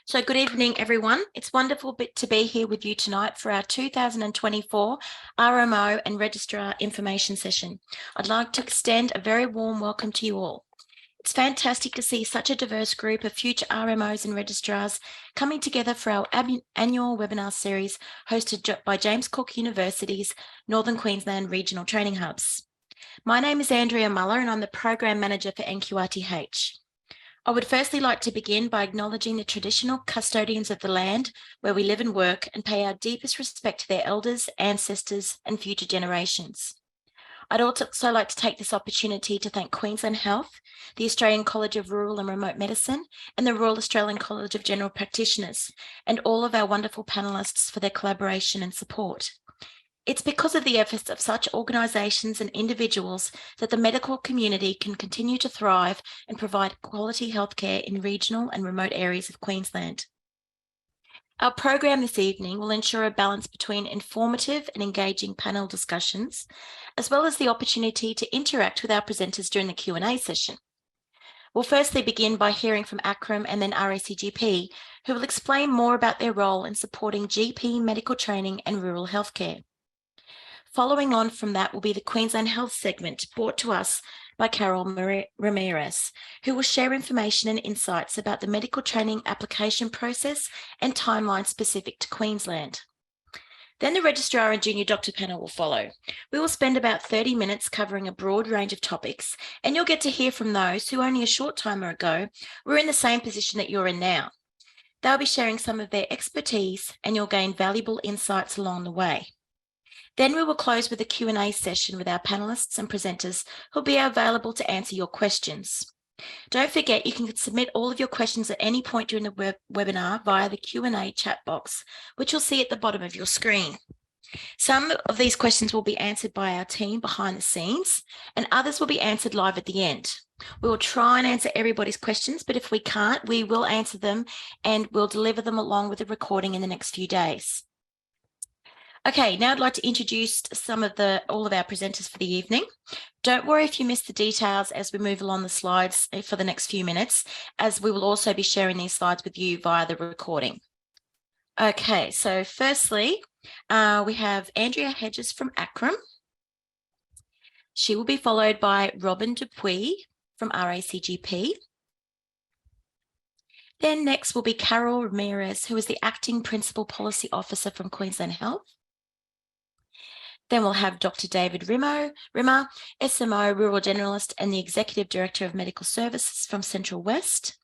So good evening, everyone. It's wonderful to be here with you tonight for our 2024 RMO and Registrar information session. I'd like to extend a very warm welcome to you all. It's fantastic to see such a diverse group of future RMOs and registrars coming together for our annual webinar series hosted by James Cook University's Northern Queensland Regional Training Hubs. My name is Andrea Muller and I'm the Program Manager for nqrth. I would firstly like to begin by acknowledging the traditional custodians of the land where we live and work and pay our deepest respect to their elders, ancestors and future generations. I'd also like to take this opportunity to thank Queensland Health, the Australian College of Rural and Remote Medicine and the Royal Australian College of General Practitioners and all of our wonderful panellists for their collaboration and support. It's because of the efforts of such organisations and individuals that the medical community can continue to thrive and provide quality healthcare in regional and remote areas of Queensland. Our program this evening will ensure a balance between informative and engaging panel discussions, as well as the opportunity to interact with our presenters during the Q&A session. We'll firstly begin by hearing from ACRM and then RACGP, who will explain more about their role in supporting GP medical training and rural healthcare. Following on from that will be the Queensland Health segment brought to us by Carol Ramirez, who will share information and insights about the medical training application process and timeline specific to Queensland. Then the Registrar and Junior Doctor panel will follow. We will spend about 30 minutes covering a broad range of topics, and you'll get to hear from those who only a short time ago were in the same position that you're in now. They'll be sharing some of their expertise and you'll gain valuable insights along the way. Then we will close with a Q&A session with our panellists and presenters who'll be available to answer your questions. Don't forget you can submit all of your questions at any point during the webinar via the Q&A chat box, which you'll see at the bottom of your screen. Some of these questions will be answered by our team behind the scenes and others will be answered live at the end. We will try and answer everybody's questions, but if we can't, we will answer them and we'll deliver them along with the recording in the next few days. Okay, now I'd like to introduce all of our presenters for the evening. Don't worry if you miss the details as we move along the slides for the next few minutes, as we will also be sharing these slides with you via the recording. Okay, so firstly, we have Andrea Hedges from ACRM. She will be followed by Robin Dupuy from RACGP. Then next will be Carol Ramirez, who is the Acting Principal Policy Officer from Queensland Health. Then we'll have Dr. David Rimmer, SMO Rural Generalist and the Executive Director of Medical Services from Central West.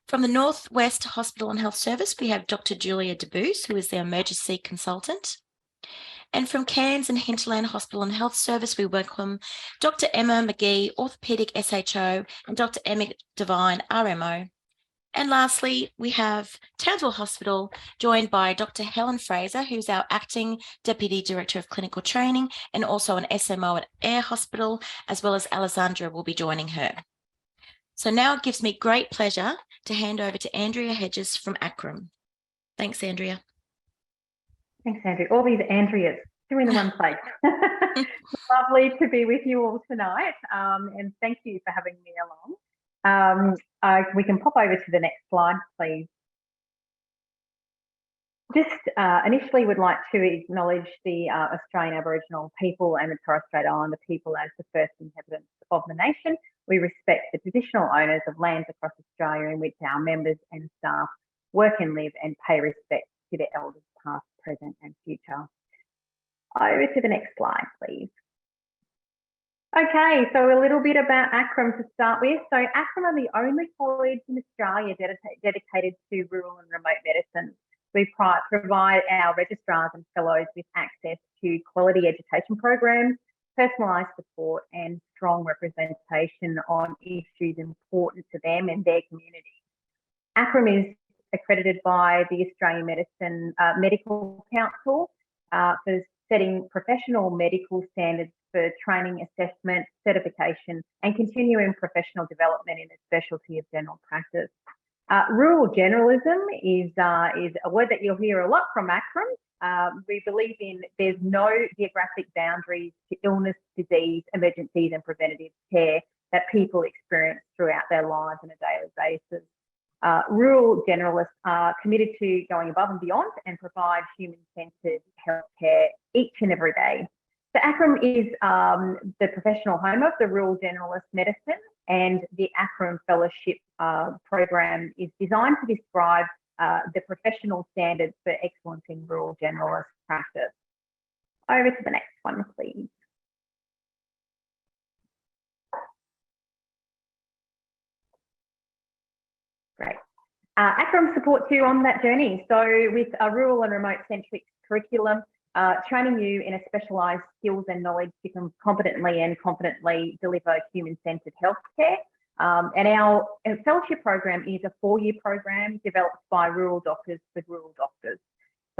From the North West Hospital and Health Service, we have Dr. Julia DeBoos, who is the Emergency Consultant. And from Cairns and Hinterland Hospital and Health Service, we welcome Dr. Emma McGee, Orthopaedic SHO, and Dr. Emma Devine, RMO. And lastly, we have Townsville Hospital, joined by Dr. Helen Fraser, who's our Acting Deputy Director of Clinical Training and also an SMO at Ayr Hospital, as well as Alessandra will be joining her. So now it gives me great pleasure to hand over to Andrea Hedges from ACRM. Thanks, Andrea. Thanks, Andrea. All these Andreas, two in the one place. Lovely to be with you all tonight, and thank you for having me along. We can pop over to the next slide, please. Just initially would like to acknowledge the Australian Aboriginal people and the Torres Strait Islander people as the first inhabitants of the nation. We respect the traditional owners of lands across Australia in which our members and staff work and live, and pay respect to their elders past, present and future. Over to the next slide, please. Okay, so a little bit about ACRM to start with. So ACRM are the only college in Australia dedicated to rural and remote medicine. We provide our registrars and fellows with access to quality education programs, personalised support and strong representation on issues important to them and their community. ACRM is accredited by the Australian Medical Council for setting professional medical standards for training, assessment, certification, and continuing professional development in the specialty of general practice. Rural generalism is a word that you'll hear a lot from ACRM. We believe in there's no geographic boundaries to illness, disease, emergencies, and preventative care that people experience throughout their lives on a daily basis. Rural generalists are committed to going above and beyond and provide human-centred healthcare each and every day. So ACRM is the professional home of the rural generalist medicine, and the ACRM Fellowship program is designed to describe the professional standards for excellence in rural generalist practice. Over to the next one, please. Great. ACRM supports you on that journey. So with a rural and remote centric curriculum, training you in a specialised skills and knowledge to competently and confidently deliver human-centred healthcare. And our fellowship program is a 4-year program developed by rural doctors with rural doctors.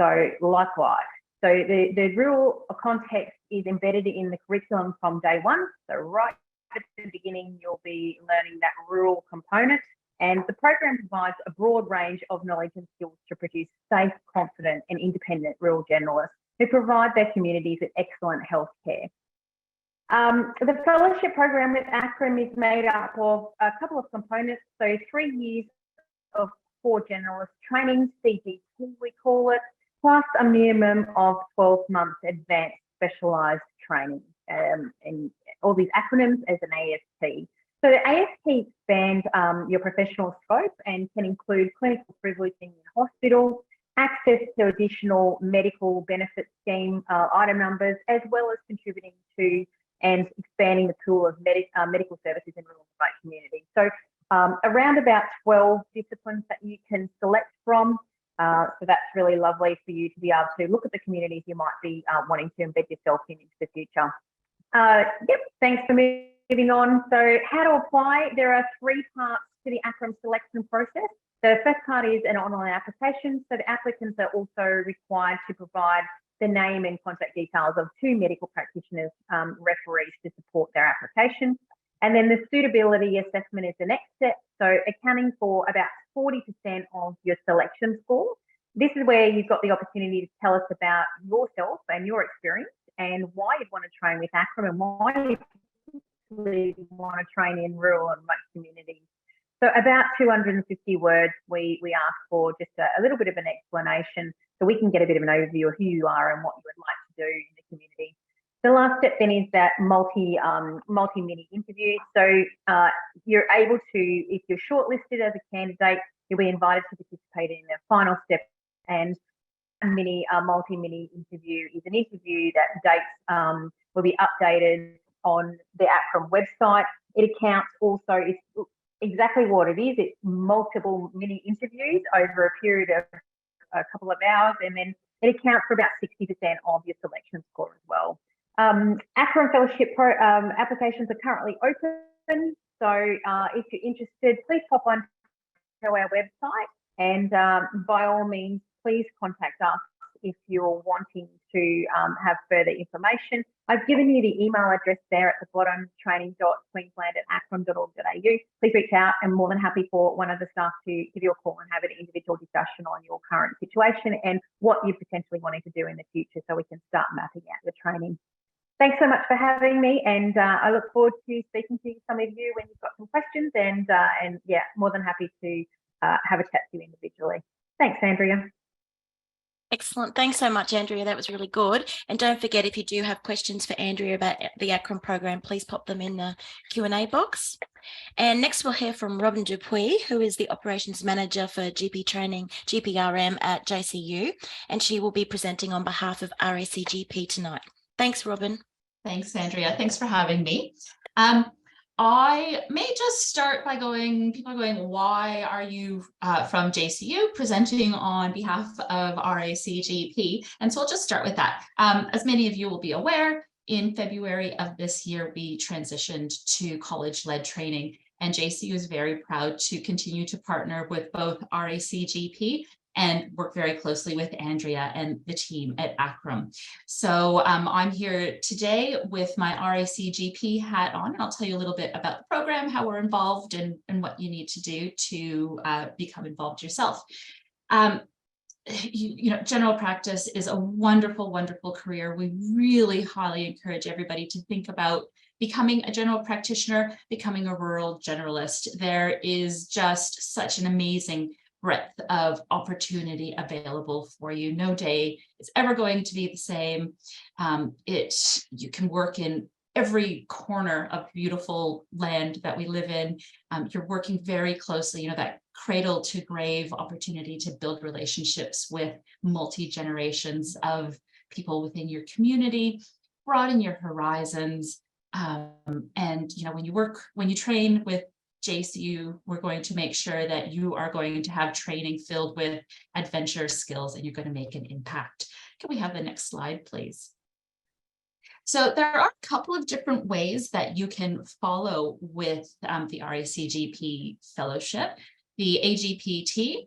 So likewise, so the rural context is embedded in the curriculum from day one. So right at the beginning, you'll be learning that rural component. And the program provides a broad range of knowledge and skills to produce safe, confident and independent rural generalists who provide their communities with excellent healthcare. The fellowship program with ACRM is made up of a couple of components. So 3 years of core generalist training, CGT we call it, plus a minimum of 12 months advanced specialised training, and all these acronyms as an AST. So the AST expands your professional scope and can include clinical privileging in hospitals, access to additional medical benefit scheme item numbers, as well as contributing to and expanding the pool of medical services in rural and remote communities. So around about 12 disciplines that you can select from. So that's really lovely for you to be able to look at the communities you might be wanting to embed yourself in into the future. Yep, thanks for moving on. So how to apply? There are 3 parts to the ACRM selection process. The first part is an online application. So the applicants are also required to provide the name and contact details of 2 medical practitioners, referees to support their application. And then the suitability assessment is the next step. So accounting for about 40% of your selection score. This is where you've got the opportunity to tell us about yourself and your experience and why you want to train with ACRM and why you want to train in rural and remote communities. So about 250 words we ask for, just a little bit of an explanation so we can get a bit of an overview of who you are and what you would like to do in the community. The last step then is that multi-mini interview. So you're able to, if you're shortlisted as a candidate, you'll be invited to participate in the final step. And multi-mini interview is an interview that dates will be updated on the ACRM website. It accounts also, it's exactly what it is. It's multiple mini interviews over a period of a couple of hours, and then it accounts for about 60% of your selection score as well. ACRM fellowship applications are currently open. So if you're interested, please pop on to our website, and by all means, please contact us if you're wanting to have further information. I've given you the email address there at the bottom, training.queensland@acrom.org.au. Please reach out. I'm more than happy for one of the staff to give you a call and have an individual discussion on your current situation and what you're potentially wanting to do in the future so we can start mapping out the training. Thanks so much for having me, and I look forward to speaking to some of you when you've got some questions, and yeah, more than happy to have a chat to you individually. Thanks, Andrea. Excellent. Thanks so much, Andrea. That was really good. And don't forget, if you do have questions for Andrea about the ACRM program, please pop them in the Q&A box. And next we'll hear from Robin Dupuy, who is the Operations Manager for GP Training, GPRM at JCU, and she will be presenting on behalf of RACGP tonight. Thanks, Robin. Thanks, Andrea. Thanks for having me. I may just start by people are going, why are you from JCU presenting on behalf of RACGP? And so I'll just start with that. As many of you will be aware, in February of this year, we transitioned to college-led training, and JCU is very proud to continue to partner with both RACGP and work very closely with Andrea and the team at ACRM. So I'm here today with my RACGP hat on, and I'll tell you a little bit about the program, how we're involved, and what you need to do to become involved yourself. You know, general practice is a wonderful, wonderful career. We really highly encourage everybody to think about becoming a general practitioner, becoming a rural generalist. There is just such an amazing breadth of opportunity available for you. No day is ever going to be the same. You can work in every corner of beautiful land that we live in. You're working very closely, that cradle to grave opportunity to build relationships with multi-generations of people within your community, broaden your horizons. And when you train with JCU, we're going to make sure that you are going to have training filled with adventure skills and you're going to make an impact. Can we have the next slide, please? So there are a couple of different ways that you can follow with the RACGP fellowship. The AGPT,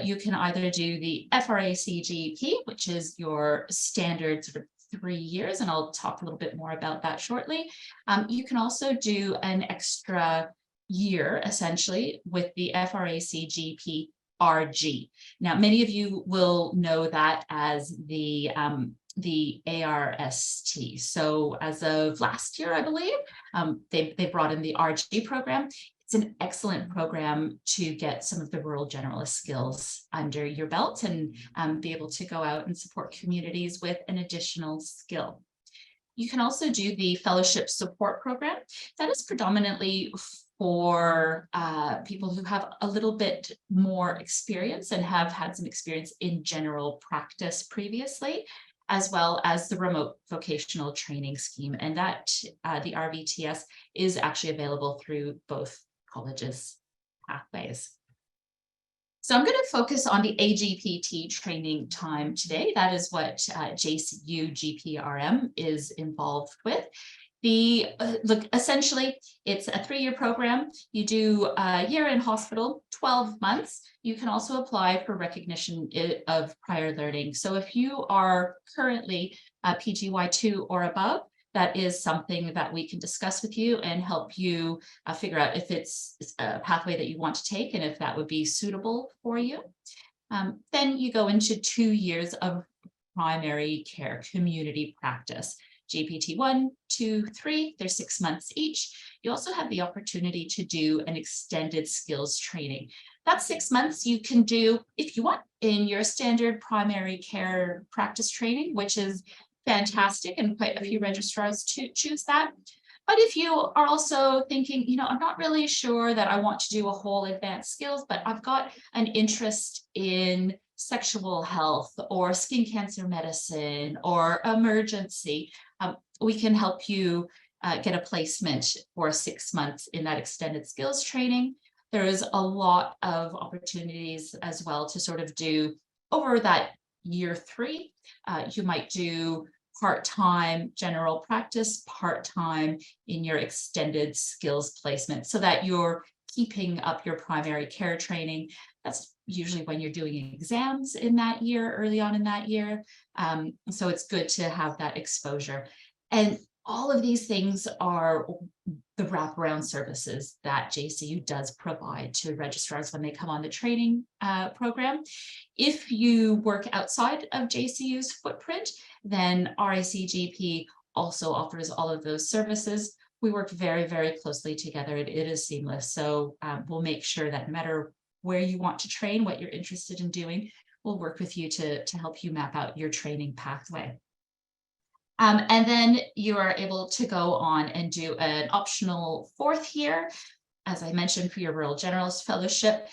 you can either do the FRACGP, which is your standard sort of 3 years, and I'll talk a little bit more about that shortly. You can also do an extra year, essentially, with the FRACGP RG. Now, many of you will know that as the ARST. So as of last year, I believe, they brought in the RG program. It's an excellent program to get some of the rural generalist skills under your belt and be able to go out and support communities with an additional skill. You can also do the fellowship support program. That is predominantly for people who have a little bit more experience and have had some experience in general practice previously, as well as the remote vocational training scheme. And that the RVTS is actually available through both colleges' pathways. So I'm going to focus on the AGPT training time today. That is what JCU GPRM is involved with. Look, essentially, it's a 3-year program. You do a year in hospital, 12 months. You can also apply for recognition of prior learning. So if you are currently PGY2 or above, that is something that we can discuss with you and help you figure out if it's a pathway that you want to take and if that would be suitable for you. Then you go into 2 years of primary care community practice. GPT 1, 2, 3, they're 6 months each. You also have the opportunity to do an extended skills training. That's 6 months you can do if you want in your standard primary care practice training, which is fantastic, and quite a few registrars choose that. But if you are also thinking, I'm not really sure that I want to do a whole advanced skills, but I've got an interest in sexual health or skin cancer medicine or emergency, we can help you get a placement for 6 months in that extended skills training. There is a lot of opportunities as well to sort of do over that year 3. You might do part-time general practice, part-time in your extended skills placement so that you're keeping up your primary care training. That's usually when you're doing exams in that year, early on in that year. So it's good to have that exposure. And all of these things are the wraparound services that JCU does provide to registrars when they come on the training program. If you work outside of JCU's footprint, then RACGP also offers all of those services. We work very, very closely together. It is seamless. So we'll make sure that no matter where you want to train, what you're interested in doing, we'll work with you to help you map out your training pathway. And then you are able to go on and do an optional 4th year, as I mentioned, for your Rural Generalist Fellowship.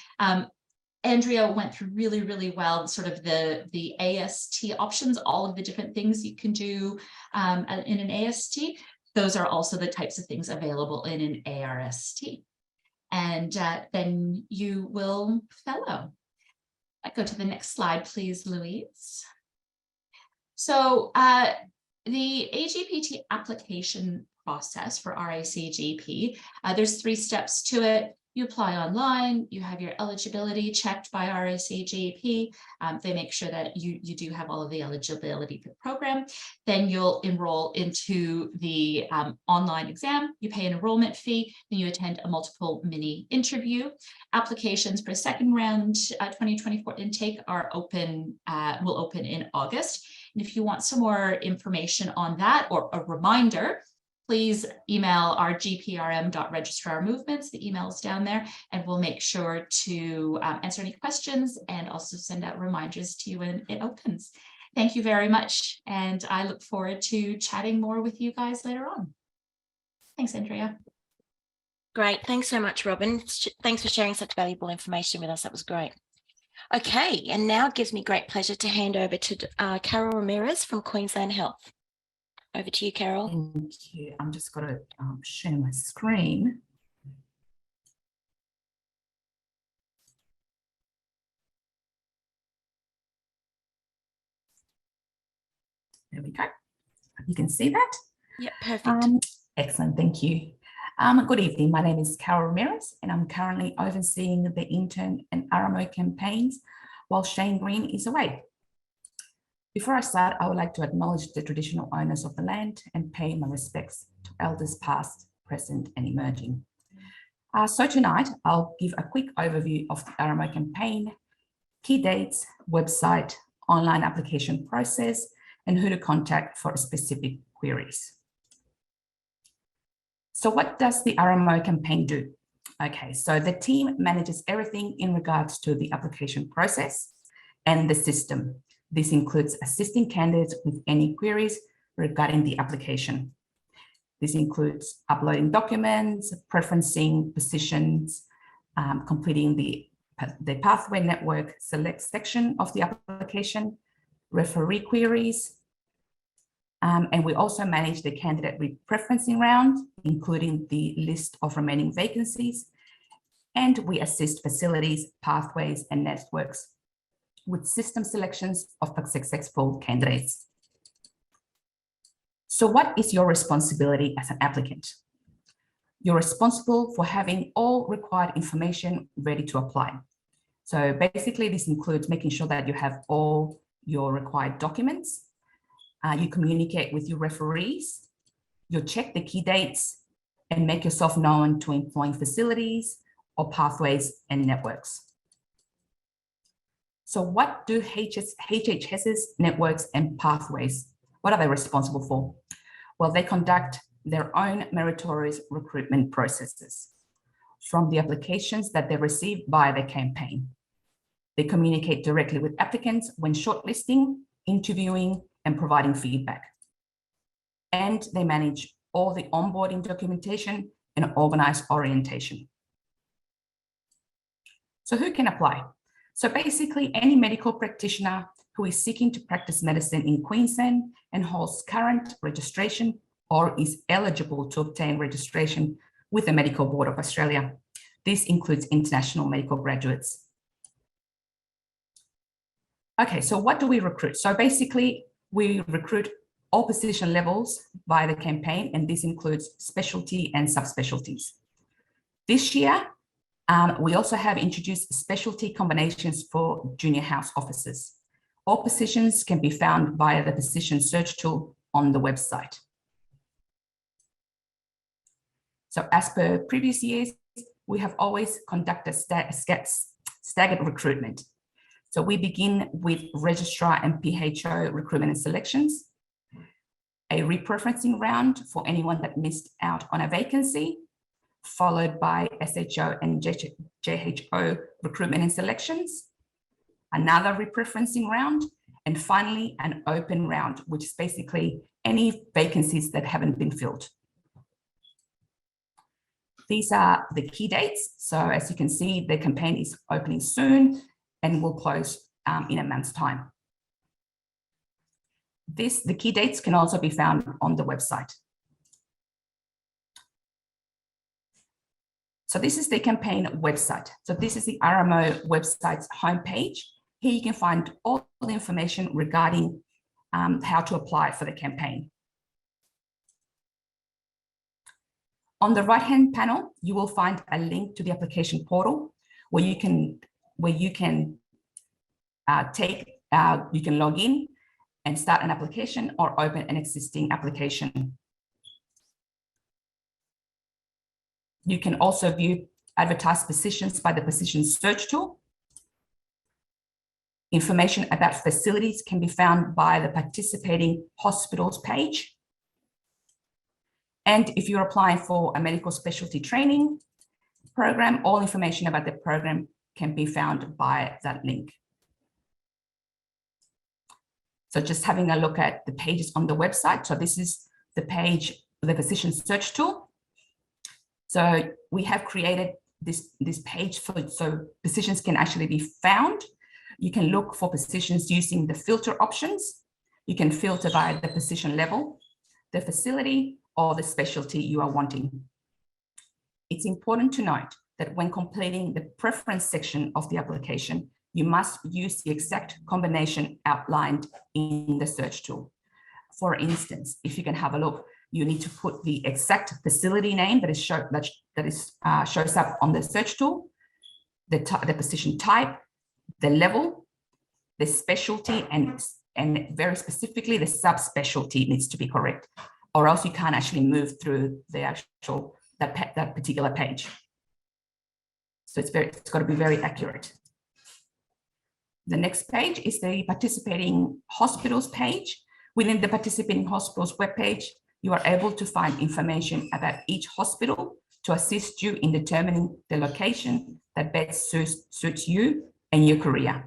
Andrea went through really, really well sort of the AST options, all of the different things you can do in an AST. Those are also the types of things available in an ARST. And then you will fellow. I go to the next slide, please, Louise. So the AGPT application process for RACGP, there's 3 steps to it. You apply online, you have your eligibility checked by RACGP. They make sure that you do have all of the eligibility for the program. Then you'll enroll into the online exam. You pay an enrollment fee, then you attend a multiple mini interview. Applications for second round 2024 intake are open, will open in August. And if you want some more information on that or a reminder, please email our gprm.registrar movements. The email is down there, and we'll make sure to answer any questions and also send out reminders to you when it opens. Thank you very much, and I look forward to chatting more with you guys later on. Thanks, Andrea. Great. Thanks so much, Robin. Thanks for sharing such valuable information with us. That was great. Okay, and now it gives me great pleasure to hand over to Carol Ramirez from Queensland Health. Over to you, Carol. Thank you. I'm just going to share my screen. There we go. You can see that? Yep, perfect. Excellent, thank you. Good evening, my name is Carol Ramirez, and I'm currently overseeing the intern and RMO campaigns while Shane Green is away. Before I start, I would like to acknowledge the traditional owners of the land and pay my respects to elders past, present, and emerging. So tonight, I'll give a quick overview of the RMO campaign, key dates, website, online application process, and who to contact for specific queries. So what does the RMO campaign do? Okay, so the team manages everything in regards to the application process and the system. This includes assisting candidates with any queries regarding the application. This includes uploading documents, preferencing positions, completing the pathway network select section of the application, referee queries, and we also manage the candidate repreferencing round, including the list of remaining vacancies, and we assist facilities, pathways, and networks with system selections of successful candidates. So what is your responsibility as an applicant? You're responsible for having all required information ready to apply. So basically, this includes making sure that you have all your required documents, you communicate with your referees, you check the key dates, and make yourself known to employing facilities or pathways and networks. So what do HHS's networks and pathways, what are they responsible for? Well, they conduct their own meritorious recruitment processes from the applications that they receive via the campaign. They communicate directly with applicants when shortlisting, interviewing, and providing feedback. And they manage all the onboarding documentation and organize orientation. So who can apply? So basically, any medical practitioner who is seeking to practice medicine in Queensland and holds current registration or is eligible to obtain registration with the Medical Board of Australia. This includes international medical graduates. Okay, so what do we recruit? So basically, we recruit all position levels via the campaign, and this includes specialty and subspecialties. This year, we also have introduced specialty combinations for junior house officers. All positions can be found via the position search tool on the website. So as per previous years, we have always conducted staggered recruitment. So we begin with registrar and PHO recruitment and selections, a repreferencing round for anyone that missed out on a vacancy, followed by SHO and JHO recruitment and selections, another repreferencing round, and finally an open round, which is basically any vacancies that haven't been filled. These are the key dates. So as you can see, the campaign is opening soon and will close in a month's time. The key dates can also be found on the website. So this is the campaign website. So this is the RMO website's homepage. Here you can find all the information regarding how to apply for the campaign. On the right-hand panel, you will find a link to the application portal where you can log in and start an application or open an existing application. You can also view advertised positions by the position search tool. Information about facilities can be found by the participating hospitals page. And if you're applying for a medical specialty training program, all information about the program can be found by that link. So just having a look at the pages on the website. So this is the page, the position search tool. So we have created this page so positions can actually be found. You can look for positions using the filter options. You can filter by the position level, the facility, or the specialty you are wanting. It's important to note that when completing the preference section of the application, you must use the exact combination outlined in the search tool. For instance, if you can have a look, you need to put the exact facility name that shows up on the search tool, the position type, the level, the specialty, and very specifically the subspecialty needs to be correct, or else you can't actually move through the actual that particular page. So it's got to be very accurate. The next page is the participating hospitals page. Within the participating hospitals webpage, you are able to find information about each hospital to assist you in determining the location that best suits you and your career.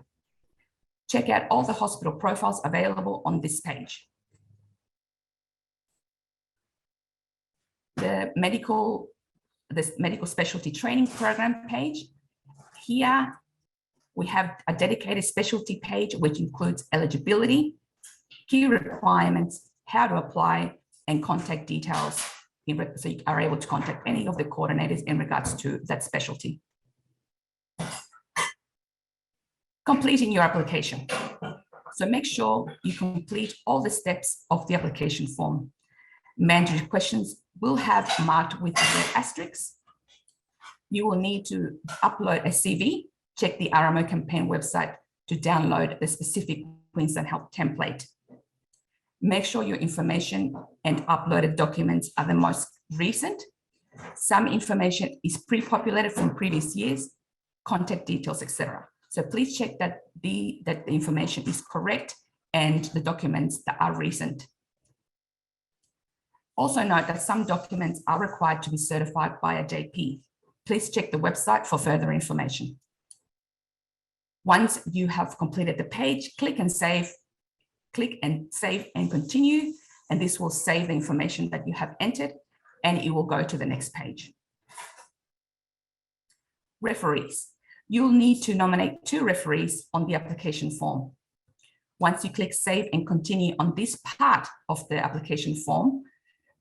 Check out all the hospital profiles available on this page. The medical specialty training program page. Here we have a dedicated specialty page which includes eligibility, key requirements, how to apply, and contact details, so you are able to contact any of the coordinators in regards to that specialty. Completing your application. So make sure you complete all the steps of the application form. Mandatory questions will have marked with the red asterisks. You will need to upload a CV. Check the RMO campaign website to download the specific Queensland Health template. Make sure your information and uploaded documents are the most recent. Some information is pre-populated from previous years, contact details, etc. So please check that the information is correct and the documents that are recent. Also note that some documents are required to be certified by a JP. Please check the website for further information. Once you have completed the page, click and save and continue, and this will save the information that you have entered and it will go to the next page. Referees. You'll need to nominate 2 referees on the application form. Once you click save and continue on this part of the application form,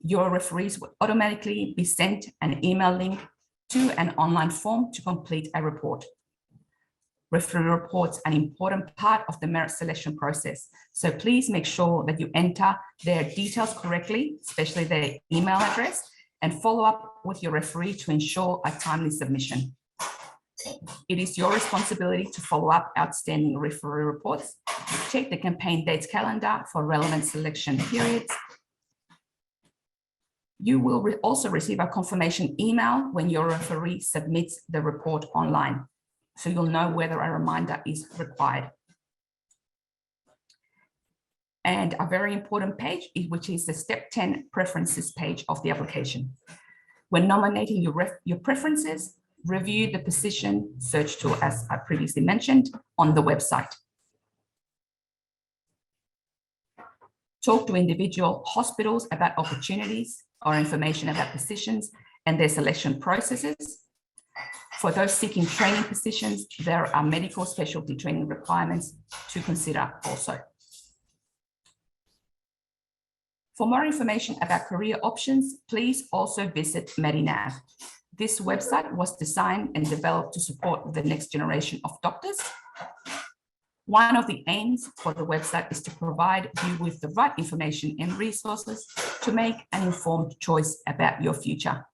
your referees will automatically be sent an email link to an online form to complete a report. Referee reports an important part of the merit selection process. So please make sure that you enter their details correctly, especially their email address, and follow up with your referee to ensure a timely submission. It is your responsibility to follow up outstanding referee reports. Check the campaign dates calendar for relevant selection periods. You will also receive a confirmation email when your referee submits the report online, so you'll know whether a reminder is required. And a very important page, which is the step 10 preferences page of the application. When nominating your preferences, review the position search tool, as I previously mentioned, on the website. Talk to individual hospitals about opportunities or information about positions and their selection processes. For those seeking training positions, there are medical specialty training requirements to consider also. For more information about career options, please also visit MediNav. This website was designed and developed to support the next generation of doctors. One of the aims for the website is to provide you with the right information and resources to make an informed choice about your future.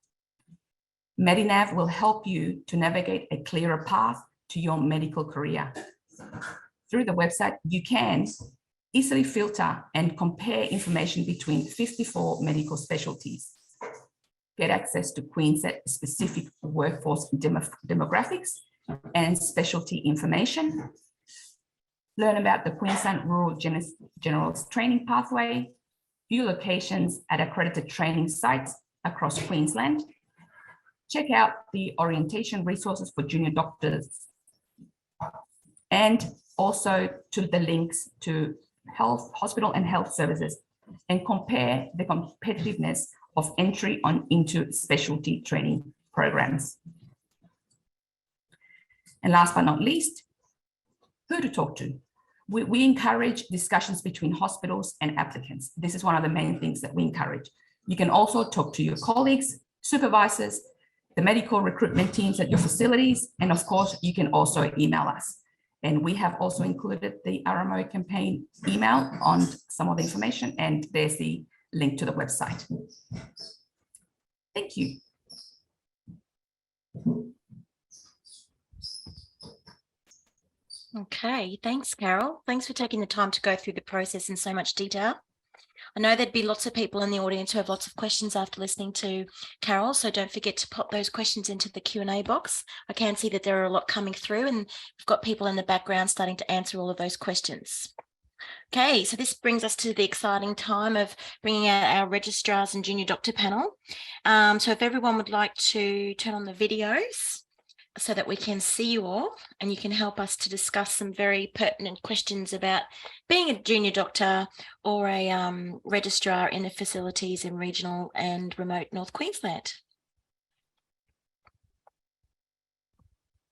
MediNav will help you to navigate a clearer path to your medical career. Through the website, you can easily filter and compare information between 54 medical specialties, get access to Queensland-specific workforce demographics and specialty information, learn about the Queensland Rural Generalist Training Pathway, view locations at accredited training sites across Queensland. Check out the orientation resources for junior doctors and also to the links to health, hospital and health services, and compare the competitiveness of entry into specialty training programs. And last but not least, who to talk to. We encourage discussions between hospitals and applicants. This is one of the main things that we encourage. You can also talk to your colleagues, supervisors, the medical recruitment teams at your facilities, and of course, you can also email us. And we have also included the RMO campaign email on some of the information, and there's the link to the website. Thank you. Okay, thanks, Carol. Thanks for taking the time to go through the process in so much detail. I know there'd be lots of people in the audience who have lots of questions after listening to Carol, so don't forget to pop those questions into the Q&A box. I can see that there are a lot coming through, and we've got people in the background starting to answer all of those questions. Okay, so this brings us to the exciting time of bringing out our registrars and junior doctor panel. So if everyone would like to turn on the videos so that we can see you all, and you can help us to discuss some very pertinent questions about being a junior doctor or a registrar in the facilities in regional and remote North Queensland.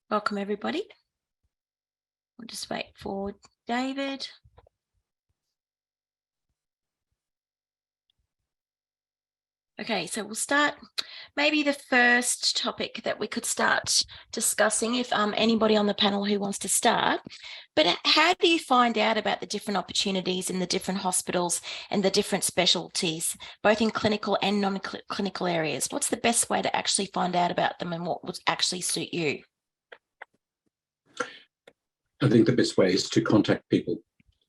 Welcome, everybody. We'll just wait for David. Okay, so we'll start maybe the first topic that we could start discussing, if anybody on the panel who wants to start. But how do you find out about the different opportunities in the different hospitals and the different specialties, both in clinical and non-clinical areas? What's the best way to actually find out about them and what would actually suit you? I think the best way is to contact people.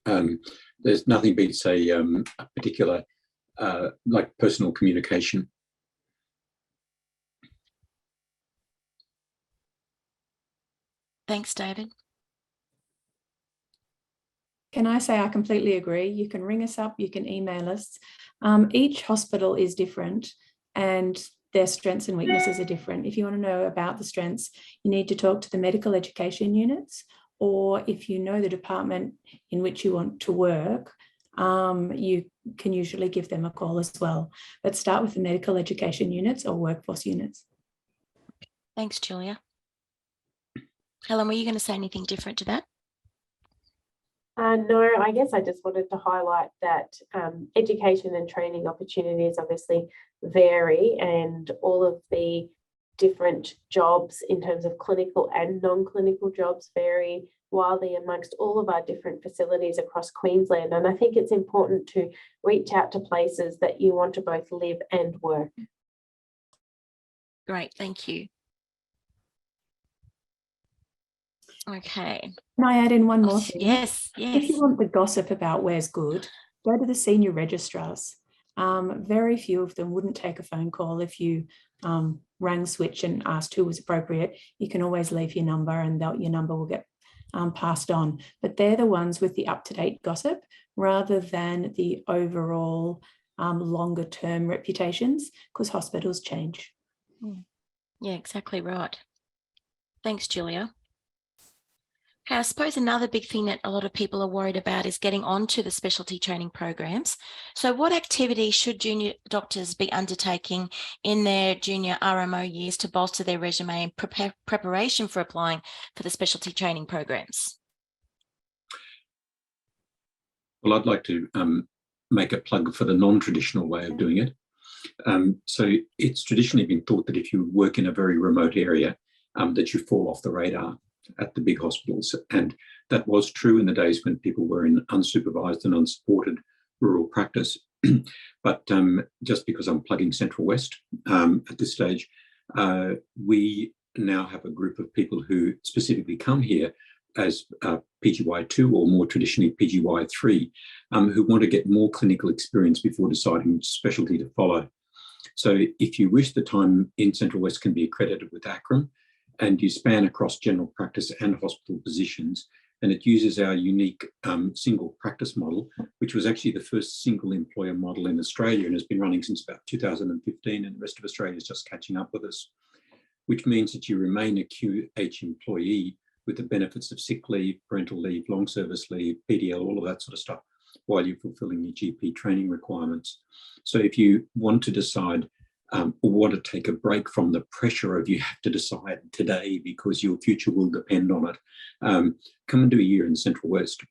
There's nothing beats a particular like personal communication. Thanks, David. Can I say I completely agree? You can ring us up, you can email us. Each hospital is different and their strengths and weaknesses are different. If you want to know about the strengths, you need to talk to the medical education units, or if you know the department in which you want to work, you can usually give them a call as well. But start with the medical education units or workforce units. Thanks, Julia. Helen, were you going to say anything different to that? No, I guess I just wanted to highlight that education and training opportunities obviously vary, and all of the different jobs in terms of clinical and non-clinical jobs vary wildly amongst all of our different facilities across Queensland. And I think it's important to reach out to places that you want to both live and work. Great, thank you. Okay. Can I add in one more thing? Yes, yes. If you want the gossip about where's good, go to the senior registrars. Very few of them wouldn't take a phone call if you rang switch and asked who was appropriate. You can always leave your number and your number will get passed on. But they're the ones with the up-to-date gossip rather than the overall longer term reputations, because hospitals change. Yeah, exactly right. Thanks, Julia. I suppose another big thing that a lot of people are worried about is getting onto the specialty training programs. So what activities should junior doctors be undertaking in their junior RMO years to bolster their resume and preparation for applying for the specialty training programs? Well, I'd like to make a plug for the non-traditional way of doing it. So it's traditionally been thought that if you work in a very remote area, that you fall off the radar at the big hospitals. And that was true in the days when people were in unsupervised and unsupported rural practice. But just because I'm plugging Central West at this stage, we now have a group of people who specifically come here as PGY2 or more traditionally PGY3, who want to get more clinical experience before deciding which specialty to follow. So if you wish, the time in Central West can be accredited with ACRM, and you span across general practice and hospital positions, and it uses our unique single practice model, which was actually the first single employer model in Australia and has been running since about 2015, and the rest of Australia is just catching up with us, which means that you remain a QH employee with the benefits of sick leave, parental leave, long service leave, PDL, all of that sort of stuff, while you're fulfilling your GP training requirements. So if you want to decide or want to take a break from the pressure of you have to decide today because your future will depend on it, come and do a year in the Central West.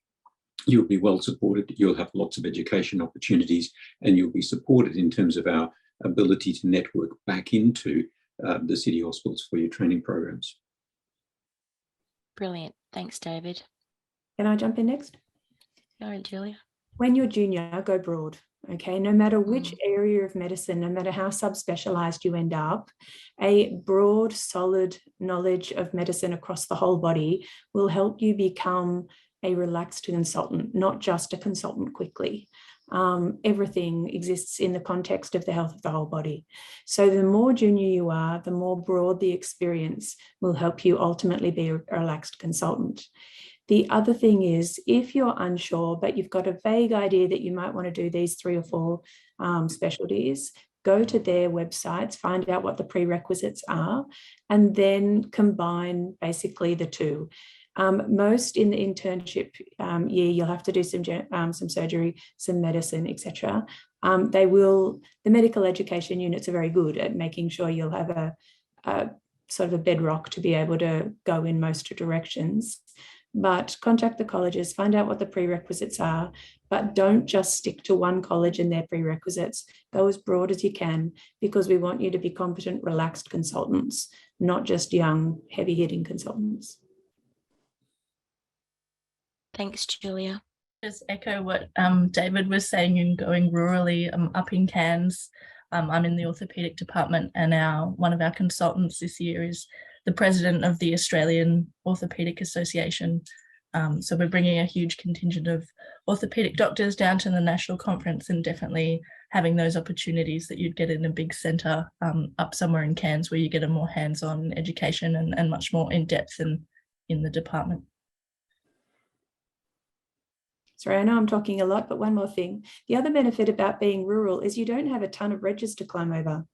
You'll be well supported, you'll have lots of education opportunities, and you'll be supported in terms of our ability to network back into the city hospitals for your training programs. Brilliant. Thanks, David. Can I jump in next? Sorry, Julia. When you're junior, go broad. Okay, no matter which area of medicine, no matter how subspecialized you end up, a broad, solid knowledge of medicine across the whole body will help you become a relaxed consultant, not just a consultant quickly. Everything exists in the context of the health of the whole body. So the more junior you are, the more broad the experience will help you ultimately be a relaxed consultant. The other thing is, if you're unsure, but you've got a vague idea that you might want to do these 3 or 4 specialties, go to their websites, find out what the prerequisites are, and then combine basically the 2. Most in the internship year, you'll have to do some surgery, some medicine, etc. The medical education units are very good at making sure you'll have a sort of a bedrock to be able to go in most directions. But contact the colleges, find out what the prerequisites are, but don't just stick to one college and their prerequisites. Go as broad as you can, because we want you to be competent, relaxed consultants, not just young, heavy-hitting consultants. Thanks, Julia. Just echo what David was saying in going rurally. Up in Cairns, I'm in the orthopaedic department, and one of our consultants this year is the president of the Australian Orthopaedic Association. So we're bringing a huge contingent of orthopaedic doctors down to the national conference, and definitely having those opportunities that you'd get in a big centre up somewhere in Cairns, where you get a more hands-on education and much more in-depth in the department. Sorry, I know I'm talking a lot, but one more thing. The other benefit about being rural is you don't have a ton of ridges to climb over.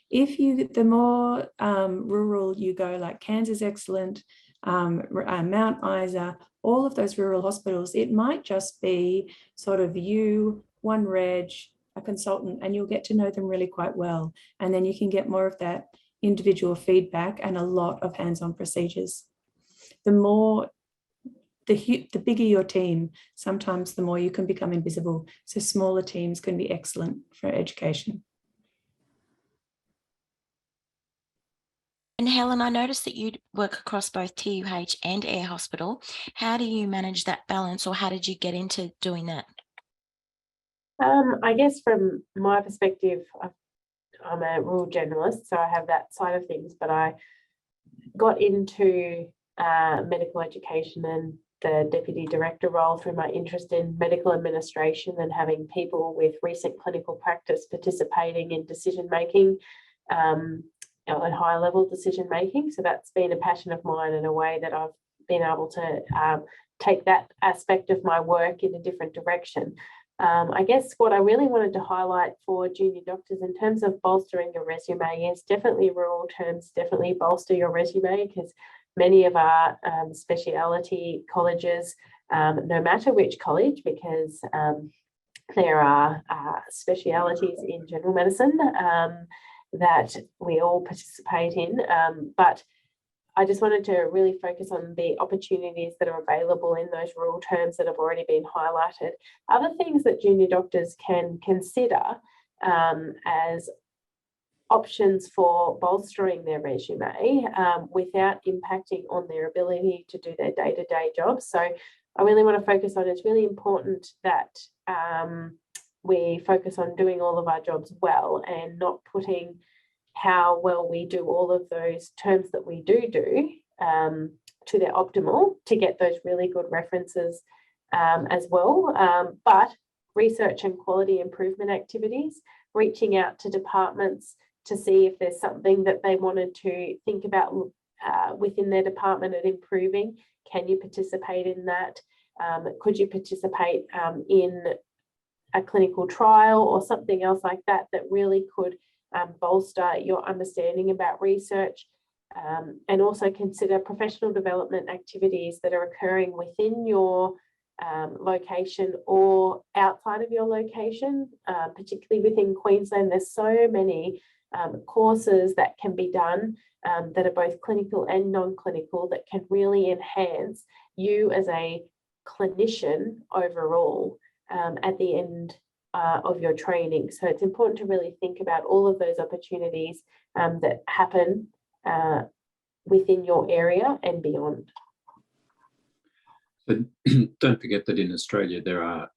The more rural you go, like Cairns is excellent, Mount Isa, all of those rural hospitals, it might just be sort of you, one reg, a consultant, and you'll get to know them really quite well. And then you can get more of that individual feedback and a lot of hands-on procedures. The bigger your team, sometimes the more you can become invisible. So smaller teams can be excellent for education. And Helen, I noticed that you work across both TUH and Air Hospital. How do you manage that balance, or how did you get into doing that? I guess from my perspective, I'm a rural generalist, so I have that side of things, but I got into medical education and the deputy director role through my interest in medical administration and having people with recent clinical practice participating in decision making, and higher level decision making. So that's been a passion of mine, and a way that I've been able to take that aspect of my work in a different direction. I guess what I really wanted to highlight for junior doctors in terms of bolstering your resume is definitely rural terms, definitely bolster your resume, because many of our speciality colleges, no matter which college, because there are specialities in general medicine that we all participate in, but I just wanted to really focus on the opportunities that are available in those rural terms that have already been highlighted. Other things that junior doctors can consider as options for bolstering their resume without impacting on their ability to do their day-to-day jobs. So I really want to focus on, it's really important that we focus on doing all of our jobs well and not putting how well we do all of those terms that we do to their optimal to get those really good references as well. But research and quality improvement activities, reaching out to departments to see if there's something that they wanted to think about within their department at improving? Can you participate in that? Could you participate in a clinical trial or something else like that that really could bolster your understanding about research? And also consider professional development activities that are occurring within your location or outside of your location, particularly within Queensland. There's so many courses that can be done that are both clinical and non-clinical that can really enhance you as a clinician overall at the end of your training. So it's important to really think about all of those opportunities that happen within your area and beyond. But don't forget that in Australia there are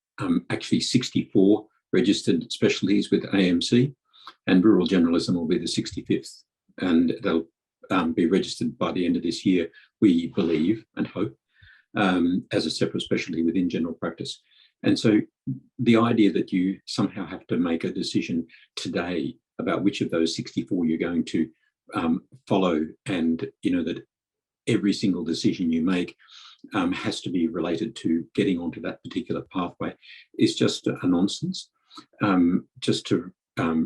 actually 64 registered specialties with AMC, and rural generalism will be the 65th, and they'll be registered by the end of this year, we believe and hope, as a separate specialty within general practice. And so the idea that you somehow have to make a decision today about which of those 64 you're going to follow, and that every single decision you make has to be related to getting onto that particular pathway is just a nonsense. Just to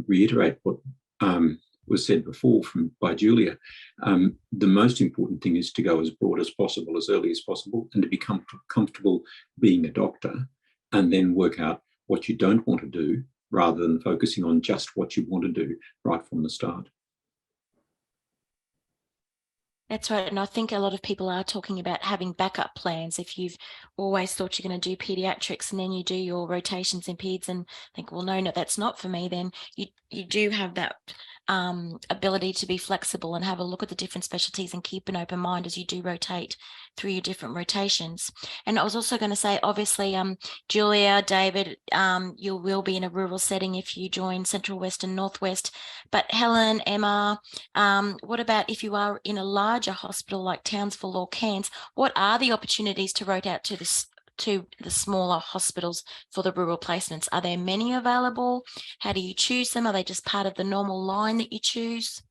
reiterate what was said before by Julia, the most important thing is to go as broad as possible, as early as possible, and to be comfortable being a doctor, and then work out what you don't want to do rather than focusing on just what you want to do right from the start. That's right. And I think a lot of people are talking about having backup plans. If you've always thought you're going to do pediatrics and then you do your rotations in peds and think, well, no, that's not for me, then you do have that ability to be flexible and have a look at the different specialties and keep an open mind as you do rotate through your different rotations. And I was also going to say, obviously, Julia, David, you will be in a rural setting if you join Central West and Northwest. But Helen, Emma, what about if you are in a larger hospital like Townsville or Cairns? What are the opportunities to rotate out to the smaller hospitals for the rural placements? Are there many available? How do you choose them? Are they just part of the normal line that you choose?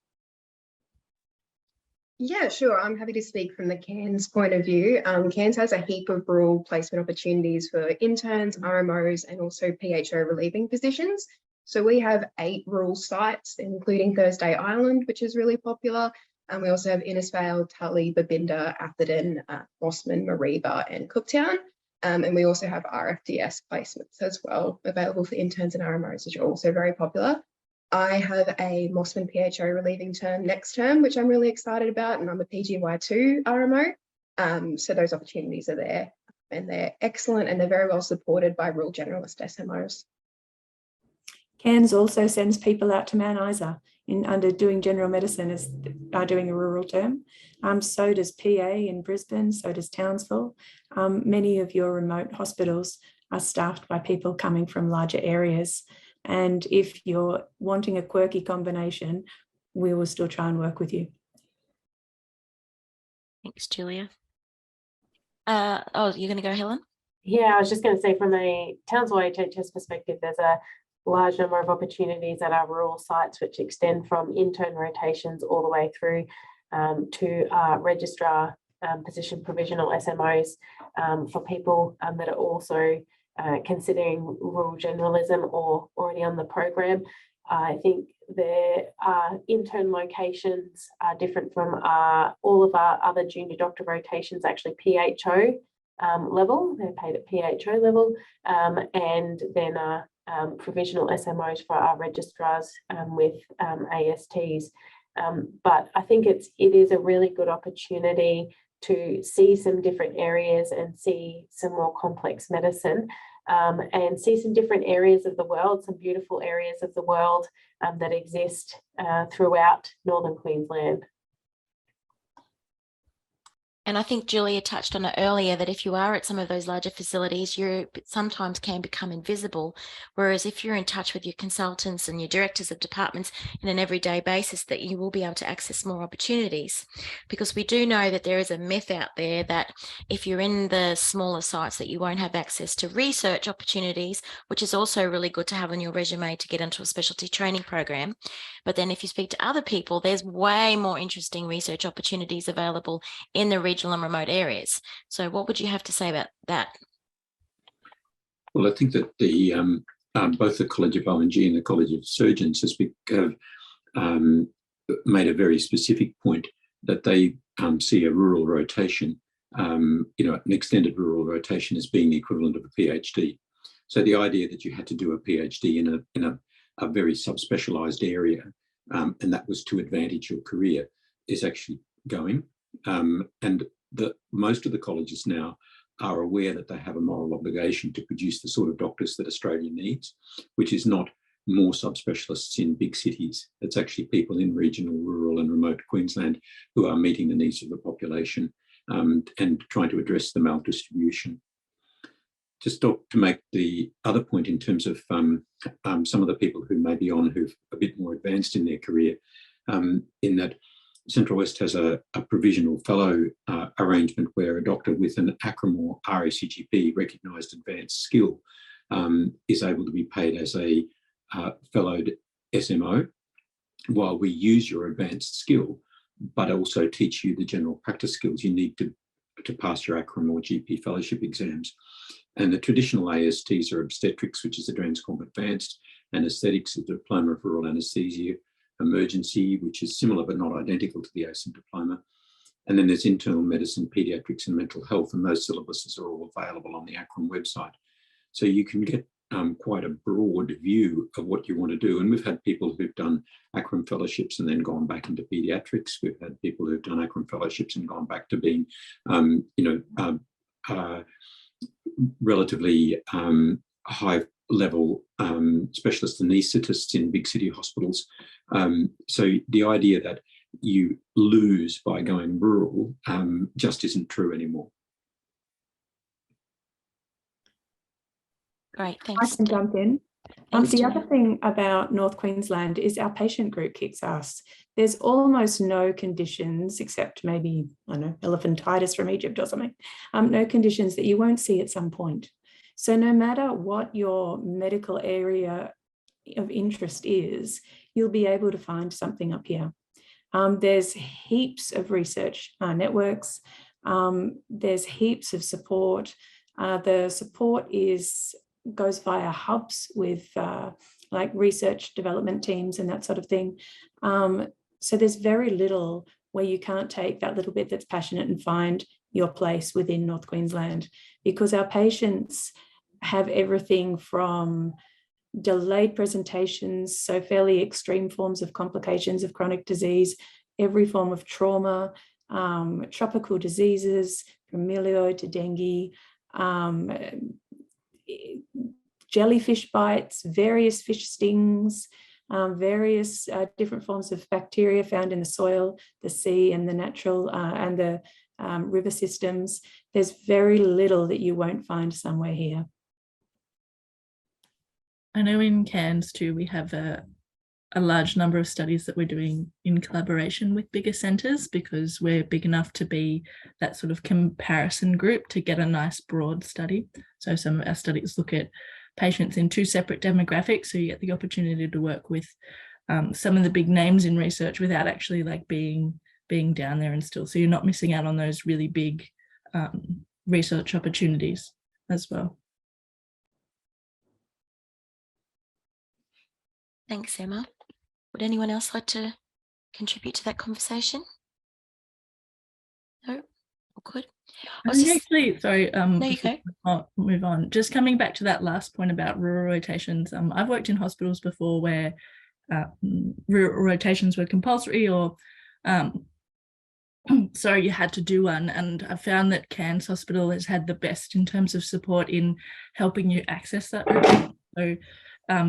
Yeah, sure. I'm happy to speak from the Cairns point of view. Cairns has a heap of rural placement opportunities for interns, RMOs, and also PHO relieving positions. So we have 8 rural sites, including Thursday Island, which is really popular. And we also have Innisfail, Tully, Babinda, Atherton, Mossman, Mareeba, and Cooktown. And we also have RFDS placements as well, available for interns and RMOs, which are also very popular. I have a Mossman PHO relieving term next term, which I'm really excited about, and I'm a PGY2 RMO. So those opportunities are there, and they're excellent, and they're very well supported by rural generalist SMOs. Cairns also sends people out to Mount Isa under doing general medicine as doing a rural term. So does PA in Brisbane, so does Townsville. Many of your remote hospitals are staffed by people coming from larger areas. And if you're wanting a quirky combination, we will still try and work with you. Thanks, Julia. You're going to go, Helen? Yeah, I was just going to say, from a Townsville HHS perspective, there's a large number of opportunities at our rural sites, which extend from intern rotations all the way through to registrar position provisional SMOs for people that are also considering rural generalism or already on the program. I think their intern locations are different from all of our other junior doctor rotations, actually PHO level. They're paid at PHO level, and then provisional SMOs for our registrars with ASTs. But I think it is a really good opportunity to see some different areas and see some more complex medicine, and see some different areas of the world, some beautiful areas of the world that exist throughout Northern Queensland. And I think Julia touched on it earlier that if you are at some of those larger facilities, you sometimes can become invisible. Whereas if you're in touch with your consultants and your directors of departments in an everyday basis, that you will be able to access more opportunities. Because we do know that there is a myth out there that if you're in the smaller sites that you won't have access to research opportunities, which is also really good to have on your resume to get into a specialty training program. But then if you speak to other people, there's way more interesting research opportunities available in the regional and remote areas. So what would you have to say about that? Well, I think that the both the College of ONG and the College of Surgeons have made a very specific point that they see a rural rotation, an extended rural rotation as being the equivalent of a PhD. So the idea that you had to do a PhD in a very subspecialised area, and that was to advantage your career, is actually going. And most of the colleges now are aware that they have a moral obligation to produce the sort of doctors that Australia needs, which is not more subspecialists in big cities. It's actually people in regional, rural and remote Queensland who are meeting the needs of the population and trying to address the maldistribution. Just to make the other point in terms of some of the people who may be on who've a bit more advanced in their career, in that Central West has a provisional fellow arrangement where a doctor with an ACRM or RACGP recognised advanced skill is able to be paid as a fellowed SMO while we use your advanced skill, but also teach you the general practice skills you need to pass your ACRM or GP fellowship exams. And the traditional ASTs are obstetrics, which is Advanced Comp Advanced, anaesthetics, a diploma of rural anaesthesia, emergency, which is similar but not identical to the ASIN diploma. And then there's internal medicine, paediatrics and mental health, and those syllabuses are all available on the ACRM website. So you can get quite a broad view of what you want to do. And we've had people who've done ACRM fellowships and then gone back into paediatrics. We've had people who've done ACRM fellowships and gone back to being, relatively high-level specialist anaesthetists in big city hospitals. So the idea that you lose by going rural just isn't true anymore. Great, thanks. I can jump in. Thanks, The Julia. other thing about North Queensland is our patient group kicks ass. There's almost no conditions, except maybe, I don't know, elephantitis from Egypt or something, no conditions that you won't see at some point. So no matter what your medical area of interest is, you'll be able to find something up here. There's heaps of research networks. There's heaps of support. The support goes via hubs with like research development teams and that sort of thing. So there's very little where you can't take that little bit that's passionate and find your place within North Queensland, because our patients have everything from delayed presentations, so fairly extreme forms of complications of chronic disease, every form of trauma, tropical diseases, from milio to dengue, jellyfish bites, various fish stings, various different forms of bacteria found in the soil, the sea and the natural and the river systems. There's very little that you won't find somewhere here. I know in Cairns too, we have a large number of studies that we're doing in collaboration with bigger centres, because we're big enough to be that sort of comparison group to get a nice broad study. So some of our studies look at patients in two separate demographics, so you get the opportunity to work with some of the big names in research without actually like being down there and still. So you're not missing out on those really big research opportunities as well. Thanks, Emma. Would anyone else like to contribute to that conversation? No? All good? Actually, sorry, no, you go. I'll move on. Just coming back to that last point about rural rotations, I've worked in hospitals before where rural rotations were compulsory, or so you had to do one, and I found that Cairns Hospital has had the best in terms of support in helping you access that rotation. So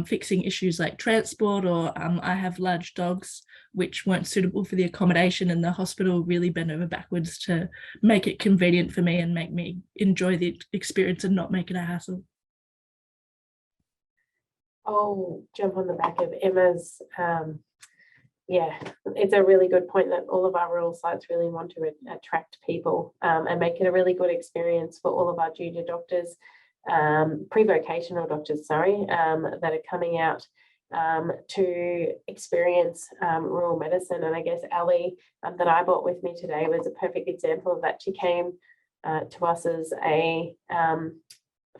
fixing issues like transport, or I have large dogs which weren't suitable for the accommodation, and the hospital really bent over backwards to make it convenient for me and make me enjoy the experience and not make it a hassle. I'll jump on the back of Emma's. Yeah, it's a really good point that all of our rural sites really want to attract people and make it a really good experience for all of our junior doctors, pre-vocational doctors, sorry, that are coming out to experience rural medicine. And I guess Ali, that I brought with me today, was a perfect example of that. She came to us as a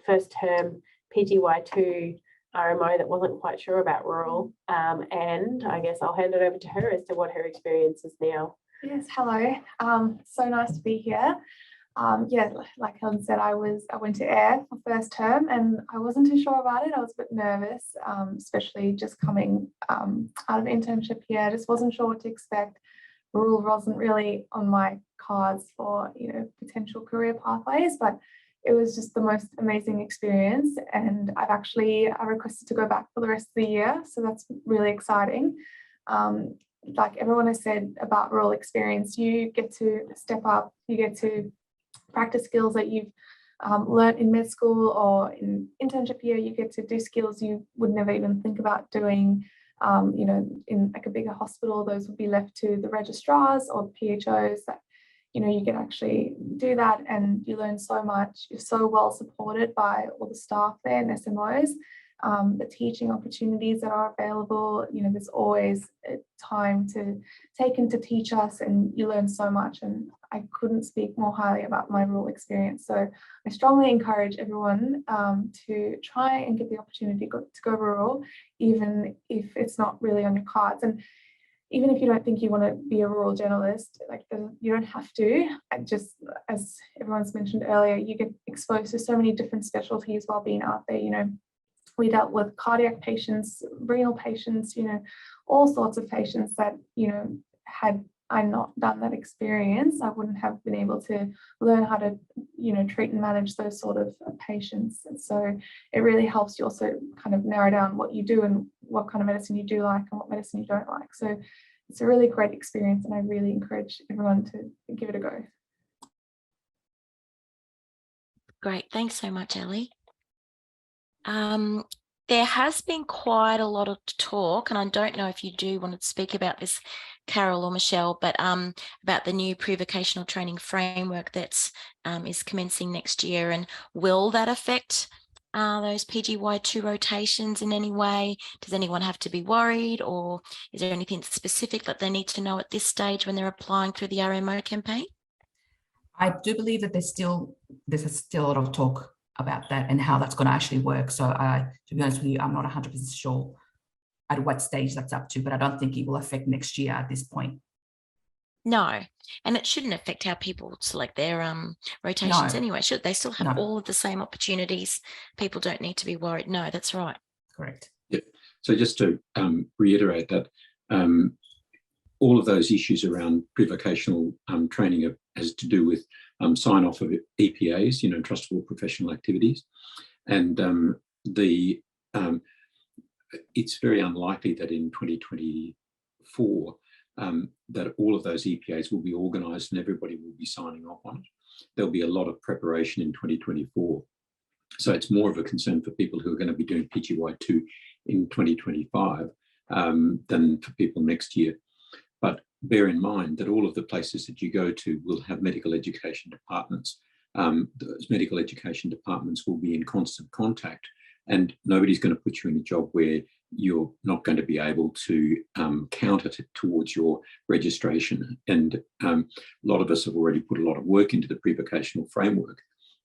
first term PGY2 RMO that wasn't quite sure about rural, and I guess I'll hand it over to her as to what her experience is now. Yes, hello. So nice to be here. Yeah, like Helen said, I went to AIR for first term, and I wasn't too sure about it. I was a bit nervous, especially just coming out of internship here. I just wasn't sure what to expect. Rural wasn't really on my cards for, you know, potential career pathways, but it was just the most amazing experience, and I requested to go back for the rest of the year, so that's really exciting. Like everyone has said about rural experience, you get to step up, you get to practice skills that you've learnt in med school or in internship year. You get to do skills you would never even think about doing. You know, in like a bigger hospital, those would be left to the registrars or the PHOs that, you know, you can actually do that, and you learn so much. You're so well supported by all the staff there and SMOs. The teaching opportunities that are available, you know, there's always time to take and to teach us, and you learn so much. And I couldn't speak more highly about my rural experience. So I strongly encourage everyone to try and get the opportunity to go rural, even if it's not really on your cards. And even if you don't think you want to be a rural journalist, like you don't have to. Just as everyone's mentioned earlier, you get exposed to so many different specialties while being out there. You know, we dealt with cardiac patients, renal patients, you know, all sorts of patients that, you know, had I not done that experience, I wouldn't have been able to learn how to, you know, treat and manage those sort of patients. And so it really helps you also kind of narrow down what you do and what kind of medicine you do like and what medicine you don't like. So it's a really great experience, and I really encourage everyone to give it a go. Great, thanks so much, Ellie. There has been quite a lot of talk, and I don't know if you do want to speak about this, Carol or Michelle, but about the new pre-vocational training framework that's is commencing next year, and will that affect those PGY2 rotations in any way? Does anyone have to be worried, or is there anything specific that they need to know at this stage when they're applying through the RMO campaign? I do believe that there's still a lot of talk about that and how that's going to actually work. So to be honest with you, I'm not 100% sure at what stage that's up to, but I don't think it will affect next year at this point. No, and it shouldn't affect how people select their rotations anyway, should they? Still have all of the same opportunities. People don't need to be worried. No, that's right. Correct. Yeah. So just to reiterate that, all of those issues around pre-vocational training has to do with sign-off of EPAs, you know, trustable professional activities, and it's very unlikely that in 2024 that all of those EPAs will be organised and everybody will be signing off on it. There'll be a lot of preparation in 2024. So it's more of a concern for people who are going to be doing PGY2 in 2025 than for people next year. But bear in mind that all of the places that you go to will have medical education departments. Those medical education departments will be in constant contact, and nobody's going to put you in a job where you're not going to be able to count it towards your registration. And a lot of us have already put a lot of work into the pre-vocational framework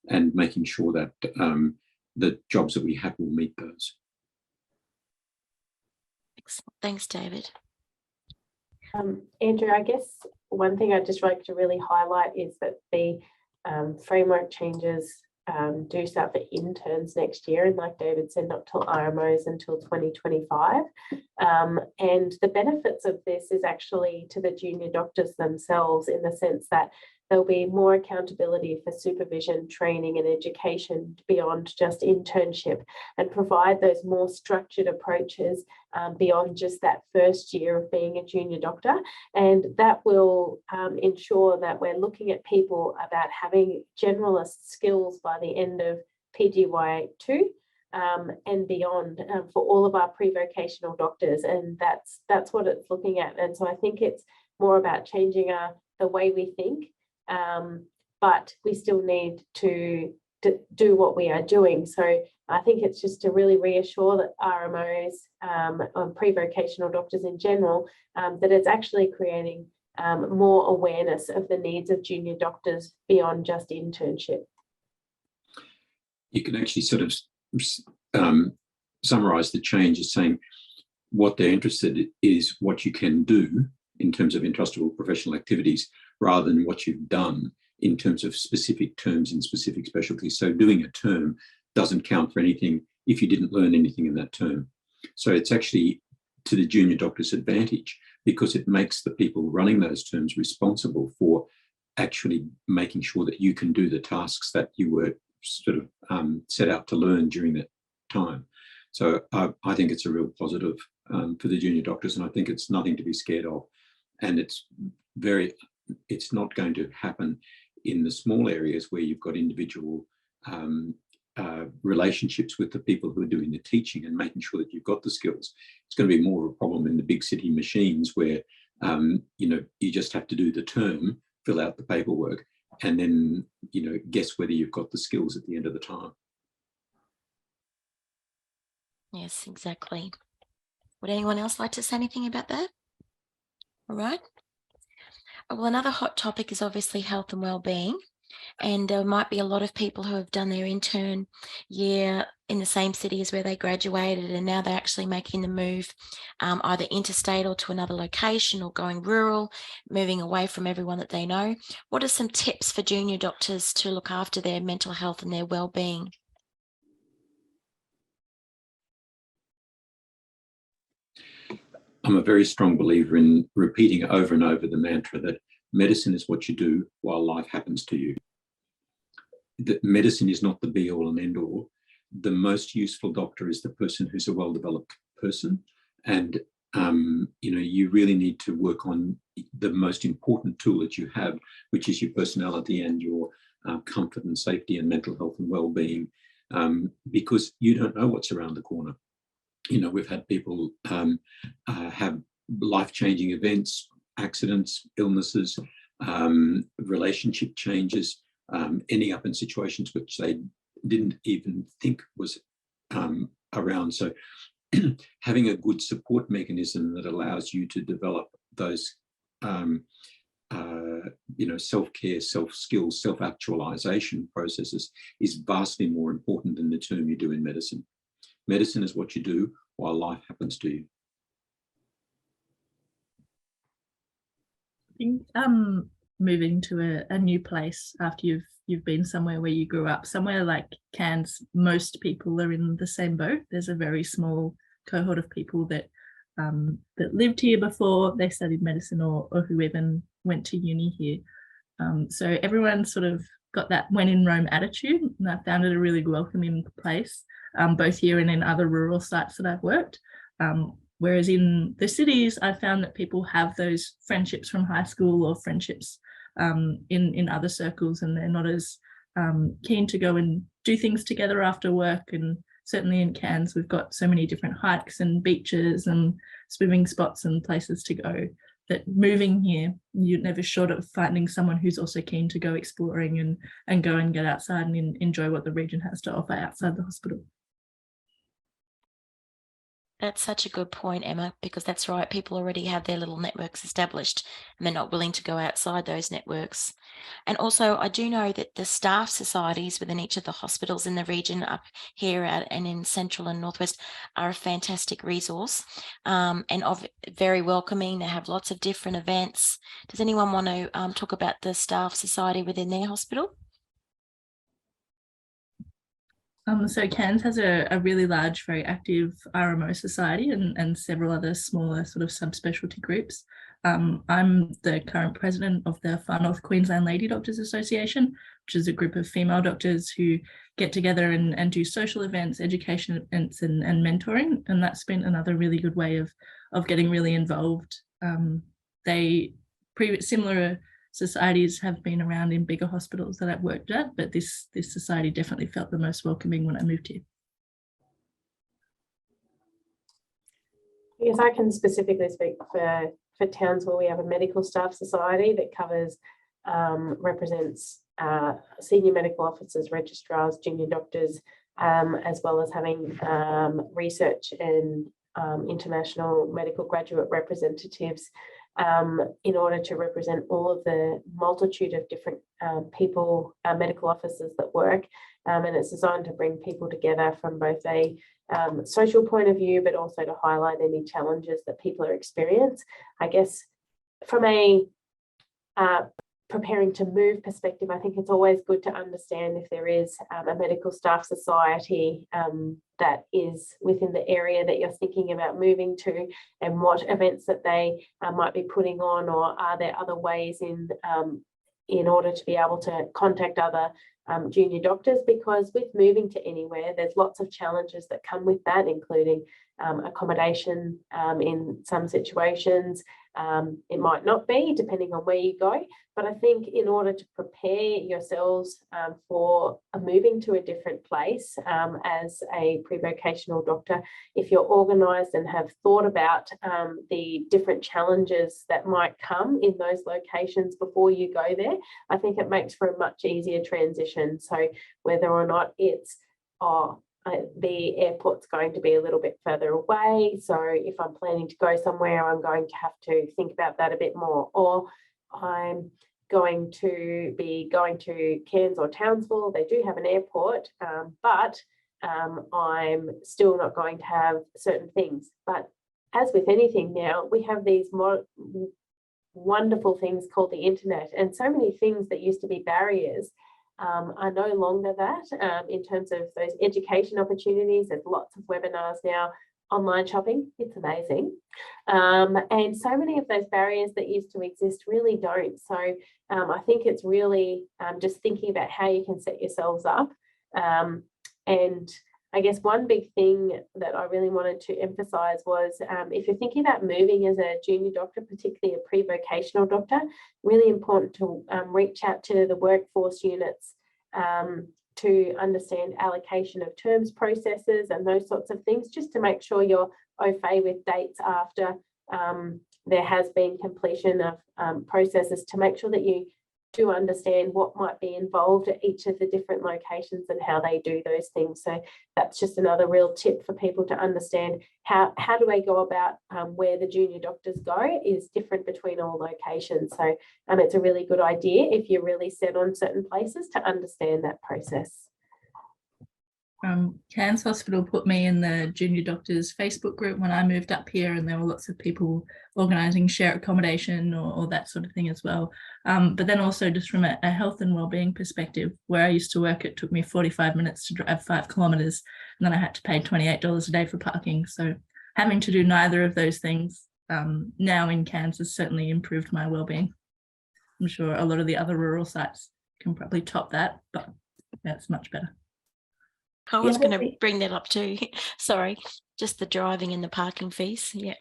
and making sure that the jobs that we have will meet those. Excellent. Thanks, David. Andrew, I guess one thing I'd just like to really highlight is that the framework changes do start for interns next year, and like David said, not till RMOs until 2025. And the benefits of this is actually to the junior doctors themselves, in the sense that there'll be more accountability for supervision, training and education beyond just internship, and provide those more structured approaches beyond just that first year of being a junior doctor. And that will ensure that we're looking at people about having generalist skills by the end of PGY2 and beyond for all of our pre-vocational doctors. And that's what it's looking at. And so I think it's more about changing the way we think, but we still need to do what we are doing. So I think it's just to really reassure that RMOs, pre-vocational doctors in general, that it's actually creating more awareness of the needs of junior doctors beyond just internship. You can actually sort of summarise the change as saying what they're interested in is what you can do in terms of entrustable professional activities rather than what you've done in terms of specific terms in specific specialties. So doing a term doesn't count for anything if you didn't learn anything in that term. So it's actually to the junior doctor's advantage because it makes the people running those terms responsible for actually making sure that you can do the tasks that you were sort of set out to learn during that time. So I think it's a real positive for the junior doctors, and I think it's nothing to be scared of. And it's not going to happen in the small areas where you've got individual relationships with the people who are doing the teaching and making sure that you've got the skills. It's going to be more of a problem in the big city machines where you just have to do the term, fill out the paperwork, and then guess whether you've got the skills at the end of the time. Yes, exactly. Would anyone else like to say anything about that? All right. Well, another hot topic is obviously health and well-being. And there might be a lot of people who have done their intern year in the same city as where they graduated, and now they're actually making the move either interstate or to another location, or going rural, moving away from everyone that they know. What are some tips for junior doctors to look after their mental health and their well-being? I'm a very strong believer in repeating over and over the mantra that medicine is what you do while life happens to you. That medicine is not the be all and end all. The most useful doctor is the person who's a well-developed person. And, you really need to work on the most important tool that you have, which is your personality and your comfort and safety and mental health and well-being, because you don't know what's around the corner. We've had people have life-changing events, accidents, illnesses, relationship changes, ending up in situations which they didn't even think was around. So having a good support mechanism that allows you to develop those self-care, self-skills, self-actualization processes is vastly more important than the term you do in medicine. Medicine is what you do while life happens to you. I think moving to a new place after you've been somewhere where you grew up, somewhere like Cairns, most people are in the same boat. There's a very small cohort of people that lived here before they studied medicine or who even went to uni here. So everyone sort of got that when in Rome attitude, and I found it a really welcoming place, both here and in other rural sites that I've worked. Whereas in the cities, I found that people have those friendships from high school or friendships in other circles, and they're not as keen to go and do things together after work. And certainly in Cairns, we've got so many different hikes and beaches and swimming spots and places to go that moving here, you're never short of finding someone who's also keen to go exploring and go and get outside and enjoy what the region has to offer outside the hospital. That's such a good point, Emma, because that's right. People already have their little networks established and they're not willing to go outside those networks. And also, I do know that the staff societies within each of the hospitals in the region up here and in Central and Northwest are a fantastic resource and very welcoming. They have lots of different events. Does anyone want to talk about the staff society within their hospital? So Cairns has a really large, very active RMO society and several other smaller sort of subspecialty groups. I'm the current president of the Far North Queensland Lady Doctors Association, which is a group of female doctors who get together and do social events, education events and mentoring. And that's been another really good way of getting really involved. Similar societies have been around in bigger hospitals that I've worked at, but this society definitely felt the most welcoming when I moved here. Yes, I can specifically speak for Townsville. We have a medical staff society that covers, represents senior medical officers, registrars, junior doctors, as well as having research and international medical graduate representatives in order to represent all of the multitude of different people, medical officers that work. And it's designed to bring people together from both a social point of view, but also to highlight any challenges that people are experiencing. I guess from a preparing to move perspective, I think it's always good to understand if there is a medical staff society that is within the area that you're thinking about moving to, and what events that they might be putting on, or are there other ways in order to be able to contact other junior doctors, because with moving to anywhere, there's lots of challenges that come with that, including accommodation in some situations. It might not be, depending on where you go. But I think in order to prepare yourselves for moving to a different place as a pre-vocational doctor, if you're organised and have thought about the different challenges that might come in those locations before you go there, I think it makes for a much easier transition. So whether or not it's the airport's going to be a little bit further away, so if I'm planning to go somewhere, I'm going to have to think about that a bit more, or I'm going to be going to Cairns or Townsville. They do have an airport, but I'm still not going to have certain things. But as with anything now, we have these wonderful things called the internet, and so many things that used to be barriers are no longer that. In terms of those education opportunities, there's lots of webinars now, online shopping, it's amazing. And so many of those barriers that used to exist really don't. So I think it's really just thinking about how you can set yourselves up. And I guess one big thing that I really wanted to emphasise was if you're thinking about moving as a junior doctor, particularly a pre-vocational doctor, really important to reach out to the workforce units to understand allocation of terms processes and those sorts of things, just to make sure you're au fait with dates after there has been completion of processes, to make sure that you do understand what might be involved at each of the different locations and how they do those things. So that's just another real tip for people to understand how do they go about where the junior doctors go is different between all locations. So it's a really good idea if you're really set on certain places to understand that process. Cairns Hospital put me in the junior doctors Facebook group when I moved up here, and there were lots of people organising share accommodation or that sort of thing as well. But then also just from a health and wellbeing perspective, where I used to work, it took me 45 minutes to drive 5 kilometres, and then I had to pay $28 a day for parking. So having to do neither of those things now in Cairns has certainly improved my wellbeing. I'm sure a lot of the other rural sites can probably top that, but that's much better. I was going to bring that up too. Sorry, just the driving and the parking fees. Yeah.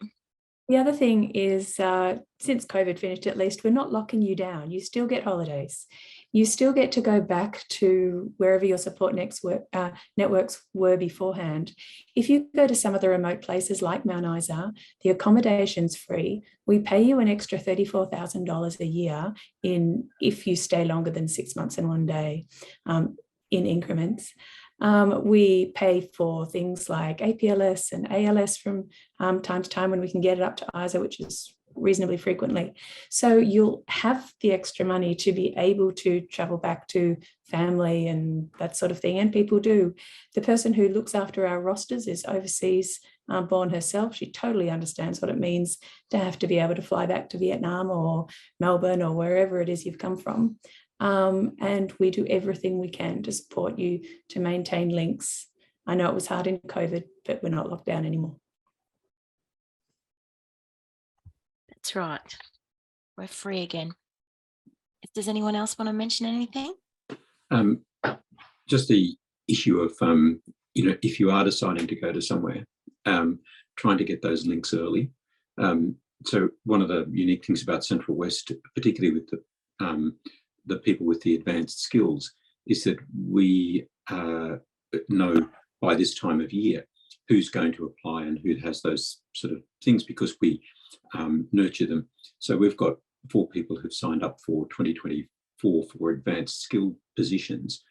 The other thing is, since COVID finished, at least, we're not locking you down. You still get holidays. You still get to go back to wherever your support networks were beforehand. If you go to some of the remote places like Mount Isa, the accommodation's free. We pay you an extra $34,000 a year if you stay longer than 6 months and 1 day in increments. We pay for things like APLS and ALS from time to time when we can get it up to ISA, which is reasonably frequently. So you'll have the extra money to be able to travel back to family and that sort of thing. And people do. The person who looks after our rosters is overseas born herself. She totally understands what it means to have to be able to fly back to Vietnam or Melbourne or wherever it is you've come from. And we do everything we can to support you to maintain links. I know it was hard in COVID, but we're not locked down anymore. That's That's right. We're free again. Does anyone else want to mention anything? Just the issue of, if you are deciding to go to somewhere, trying to get those links early. So one of the unique things about Central West, particularly with the people with the advanced skills, is that we know by this time of year who's going to apply and who has those sort of things, because we nurture them. So we've got 4 people who've signed up for 2024 for advanced skill positions,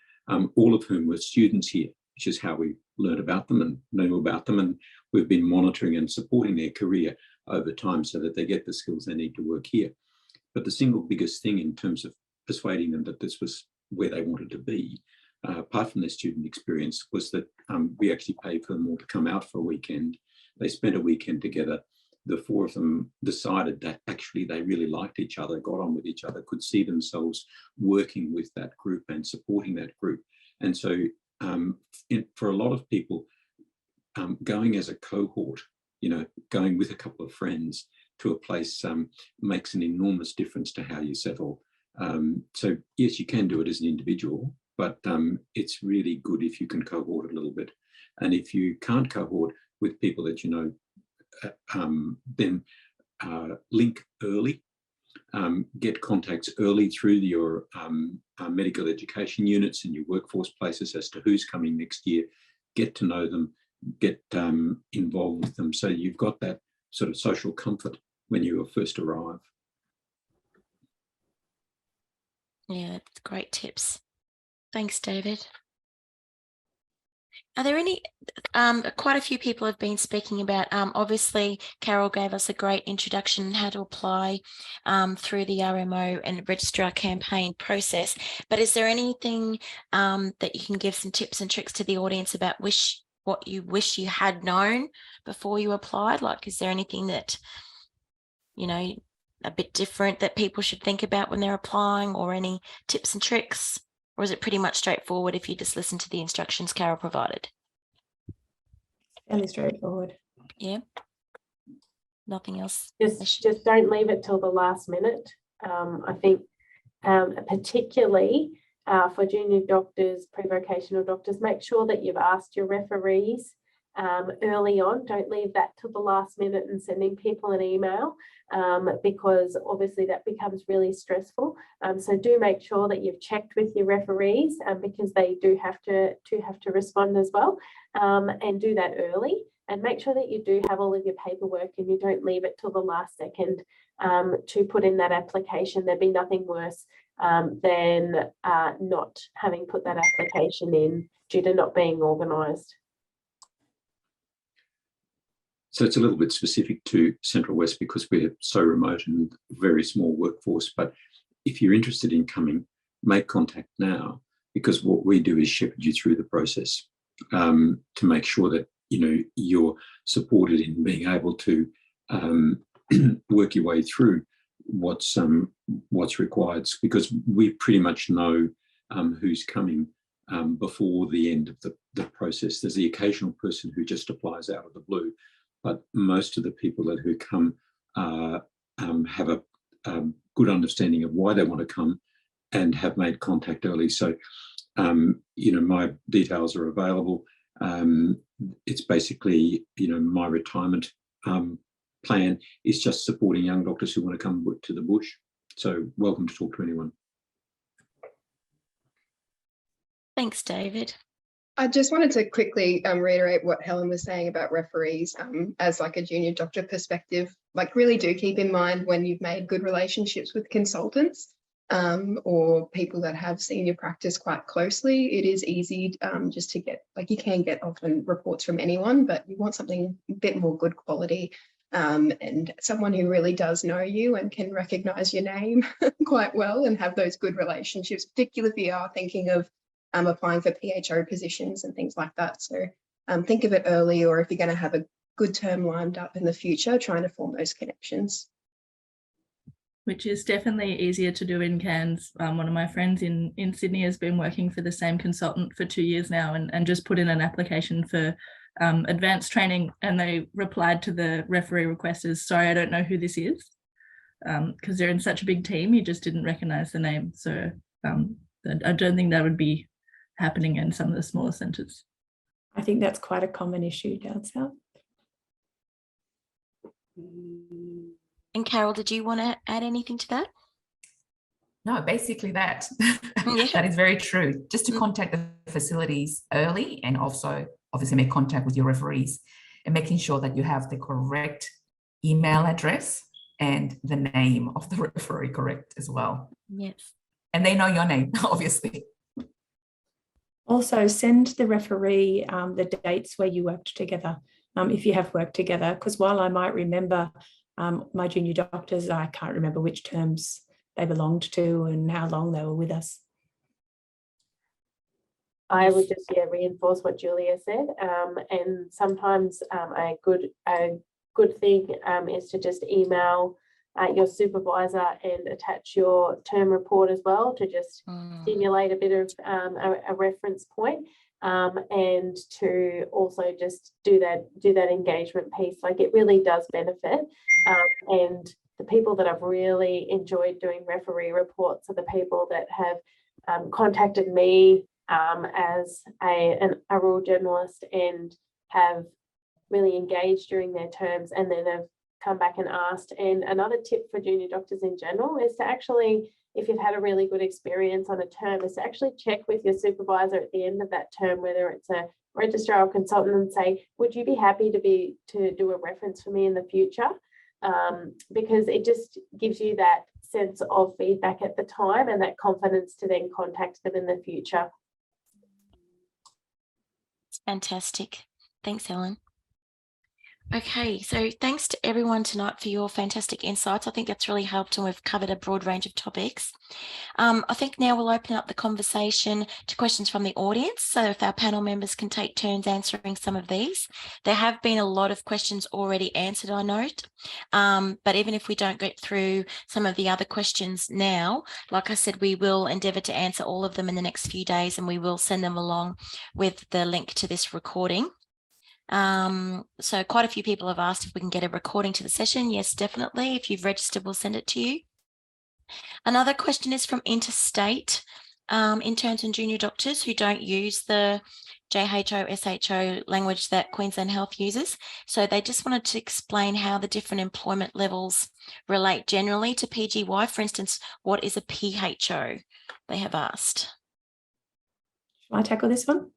all of whom were students here, which is how we learned about them and knew about them. And we've been monitoring and supporting their career over time so that they get the skills they need to work here. But the single biggest thing in terms of persuading them that this was where they wanted to be, apart from their student experience, was that we actually paid for them all to come out for a weekend. They spent a weekend together. The 4 of them decided that actually they really liked each other, got on with each other, could see themselves working with that group and supporting that group. And so for a lot of people, going as a cohort, going with a couple of friends to a place makes an enormous difference to how you settle. So yes, you can do it as an individual, but it's really good if you can cohort a little bit. And if you can't cohort with people that you know, then link early, get contacts early through your medical education units and your workforce places as to who's coming next year, get to know them, get involved with them, so you've got that sort of social comfort when you first arrive. Yeah, that's great tips. Thanks, David. Are there any, quite a few people have been speaking about, obviously Carol gave us a great introduction on how to apply through the RMO and Registrar campaign process, but is there anything that you can give some tips and tricks to the audience about what you wish you had known before you applied? Like, is there anything that, a bit different that people should think about when they're applying, or any tips and tricks? Or is it pretty much straightforward if you just listen to the instructions Carol provided? Fairly straightforward. Yeah. Nothing else? Just don't leave it till the last minute. I think particularly for junior doctors, pre-vocational doctors, make sure that you've asked your referees early on. Don't leave that till the last minute and sending people an email, because obviously that becomes really stressful. So do make sure that you've checked with your referees, because they do have to respond as well, and do that early, and make sure that you do have all of your paperwork and you don't leave it till the last second to put in that application. There'd be nothing worse than not having put that application in due to not being organised. So it's a little bit specific to Central West because we're so remote and very small workforce. But if you're interested in coming, make contact now, because what we do is shepherd you through the process to make sure that you're supported in being able to work your way through what's required, because we pretty much know who's coming before the end of the process. There's the occasional person who just applies out of the blue, but most of the people who come have a good understanding of why they want to come and have made contact early. So, my details are available. It's basically, my retirement plan is just supporting young doctors who want to come to the bush. So welcome to talk to anyone. Thanks, David. I just wanted to quickly reiterate what Helen was saying about referees as like a junior doctor perspective. Like, really do keep in mind when you've made good relationships with consultants or people that have seen your practice quite closely. It is easy just to get, you can get often reports from anyone, but you want something a bit more good quality and someone who really does know you and can recognise your name quite well and have those good relationships, particularly if you are thinking of applying for PHO positions and things like that. So think of it early, or if you're going to have a good term lined up in the future, trying to form those connections. Which is definitely easier to do in Cairns. One of my friends in Sydney has been working for the same consultant for 2 years now and just put in an application for advanced training, and they replied to the referee request as, sorry, I don't know who this is. because they're in such a big team, you just didn't recognize the name. So I don't think that would be happening in some of the smaller centres. I think that's quite a common issue down south. And Carol, did you want to add anything to that? No, basically that. Yeah. That is very true. Just to contact the facilities early, and also obviously make contact with your referees and making sure that you have the correct email address and the name of the referee correct as well. Yes. And they know your name, obviously. Also, send the referee the dates where you worked together, if you have worked together, because while I might remember my junior doctors, I can't remember which terms they belonged to and how long they were with us. I would just reinforce what Julia said, and sometimes a good thing is to just email your supervisor and attach your term report as well to just stimulate a bit of a reference point, and to also just do that engagement piece. Like, it really does benefit, and the people that I've really enjoyed doing referee reports are the people that have contacted me as a rural journalist and have really engaged during their terms, and then have come back and asked. And another tip for junior doctors in general is to actually, if you've had a really good experience on a term, is to actually check with your supervisor at the end of that term, whether it's a registrar or consultant, and say, would you be happy to do a reference for me in the future? Because it just gives you that sense of feedback at the time and that confidence to then contact them in the future. It's fantastic. Thanks, Helen. Okay, so thanks to everyone tonight for your fantastic insights. I think that's really helped, and we've covered a broad range of topics. I think now we'll open up the conversation to questions from the audience. So if our panel members can take turns answering some of these. There have been a lot of questions already answered, I note. But even if we don't get through some of the other questions now, like I said, we will endeavour to answer all of them in the next few days, and we will send them along with the link to this recording. So quite a few people have asked if we can get a recording to the session. Yes, definitely. If you've registered, we'll send it to you. Another question is from interstate interns and junior doctors who don't use the JHO, SHO language that Queensland Health uses. So they just wanted to explain how the different employment levels relate generally to PGY. For instance, what is a PHO? They have asked. Shall I tackle this one?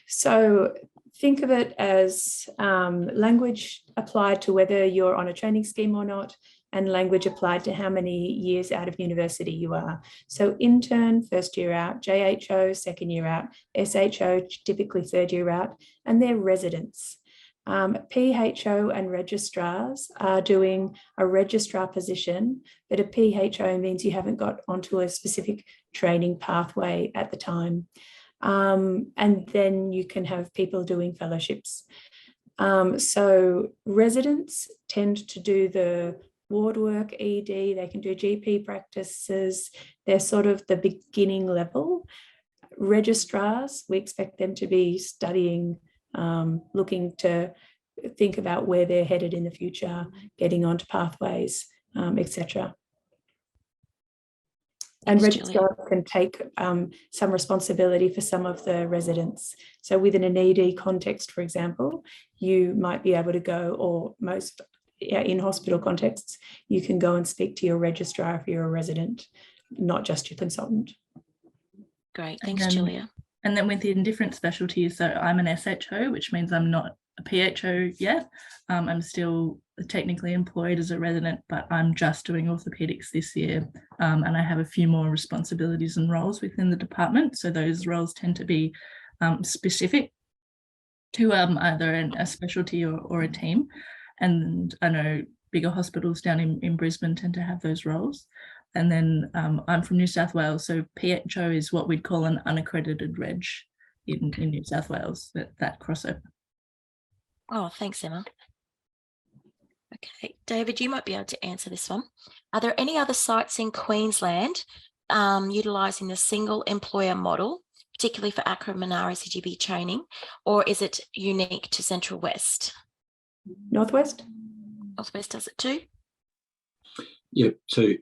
So think of it as language applied to whether you're on a training scheme or not, and language applied to how many years out of university you are. So intern, first year out, JHO, second year out, SHO, typically third year out, and they're residents. PHO and registrars are doing a registrar position, but a PHO means you haven't got onto a specific training pathway at the time. And then you can have people doing fellowships. So residents tend to do the ward work, ED, they can do GP practices. They're sort of the beginning level. Registrars, we expect them to be studying, looking to think about where they're headed in the future, getting onto pathways, etc. And registrars can take some responsibility for some of the residents. So within an ED context, for example, you might be able to go, or most in hospital contexts, you can go and speak to your registrar if you're a resident, not just your consultant. Great, thanks, Julia. And then within different specialties, so I'm an SHO, which means I'm not a PHO yet. I'm still technically employed as a resident, but I'm just doing orthopedics this year. And I have a few more responsibilities and roles within the department. So those roles tend to be specific to either a specialty or a team. And I know bigger hospitals down in Brisbane tend to have those roles. And then I'm from New South Wales, so PHO is what we'd call an unaccredited reg in New South Wales, that crossover. Oh, thanks, Emma. Okay, David, you might be able to answer this one. Are there any other sites in Queensland utilising the single employer model, particularly for ACRM and RACGP training, or is it unique to Central West? Northwest? Northwest does it too? Yeah, so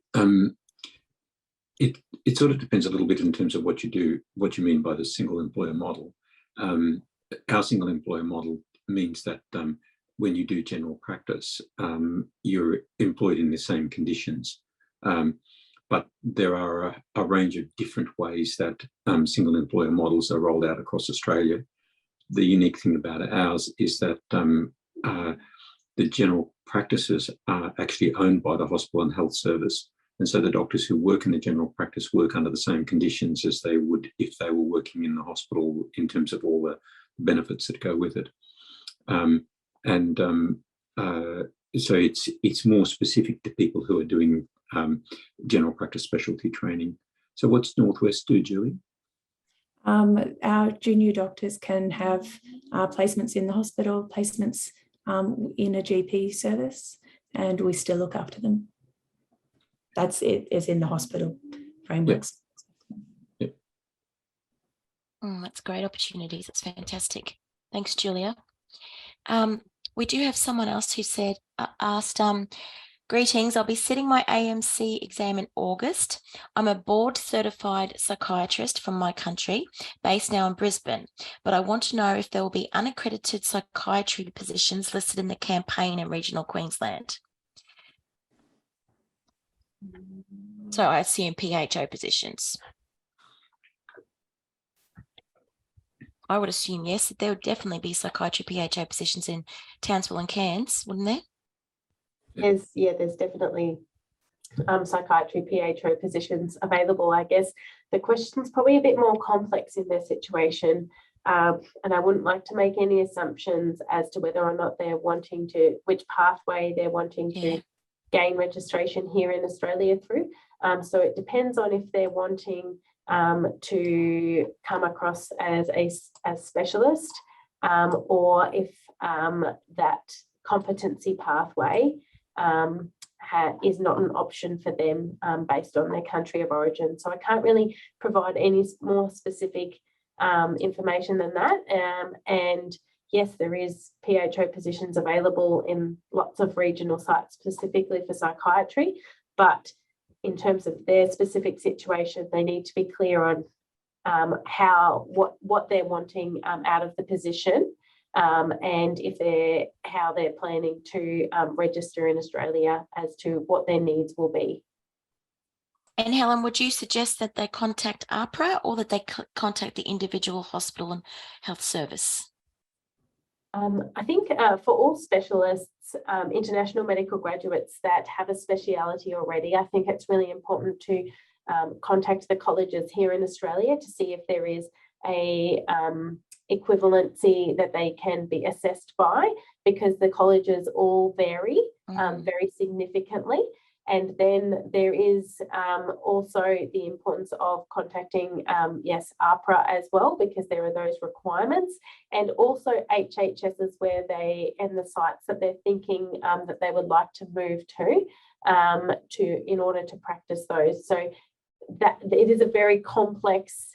it sort of depends a little bit in terms of what you do, what you mean by the single employer model. Our single employer model means that when you do general practice, you're employed in the same conditions. But there are a range of different ways that single employer models are rolled out across Australia. The unique thing about ours is that the general practices are actually owned by the hospital and health service. And so the doctors who work in the general practice work under the same conditions as they would if they were working in the hospital in terms of all the benefits that go with it. So it's more specific to people who are doing general practice specialty training. So what's Northwest do, Julie? Our junior doctors can have placements in the hospital, placements in a GP service, and we still look after them. That's it, is in the hospital frameworks. Yep. That's great opportunities. That's fantastic. Thanks, Julia. We do have someone else who asked, greetings, I'll be sitting my AMC exam in August. I'm a board certified psychiatrist from my country, based now in Brisbane, but I want to know if there will be unaccredited psychiatry positions listed in the campaign in regional Queensland. So I assume PHO positions. I would assume yes, there would definitely be psychiatry PHO positions in Townsville and Cairns, wouldn't there? There's definitely psychiatry PHO positions available. I guess the question's probably a bit more complex in their situation, and I wouldn't like to make any assumptions as to whether or not they're wanting to, which pathway they're wanting to gain registration here in Australia through. So it depends on if they're wanting to come across as a specialist, or if that competency pathway is not an option for them based on their country of origin. So I can't really provide any more specific information than that. And yes, there is PHO positions available in lots of regional sites specifically for psychiatry, but in terms of their specific situation, they need to be clear on what they're wanting out of the position, and how they're planning to register in Australia as to what their needs will be. And Helen, would you suggest that they contact AHPRA or that they contact the individual hospital and health service? I think for all specialists, international medical graduates that have a speciality already, I think it's really important to contact the colleges here in Australia to see if there is a equivalency that they can be assessed by, because the colleges all vary very significantly. And then there is also the importance of contacting, AHPRA as well, because there are those requirements, and also HHSs where and the sites that they're thinking that they would like to move to in order to practice those. So that it is a very complex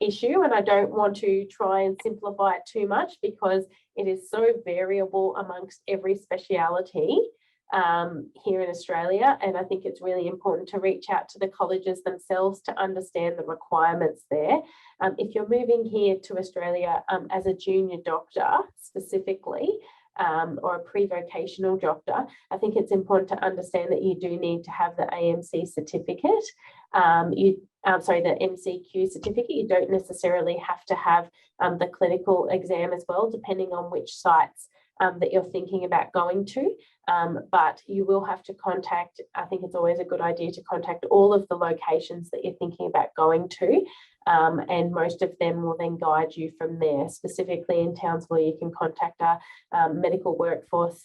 issue, and I don't want to try and simplify it too much because it is so variable amongst every speciality here in Australia, and I think it's really important to reach out to the colleges themselves to understand the requirements there. If you're moving here to Australia as a junior doctor specifically, or a pre-vocational doctor, I think it's important to understand that you do need to have the AMC certificate, the MCQ certificate. You don't necessarily have to have the clinical exam as well, depending on which sites that you're thinking about going to, but you will have to contact, I think it's always a good idea to contact all of the locations that you're thinking about going to, and most of them will then guide you from there. Specifically in Townsville, you can contact a medical workforce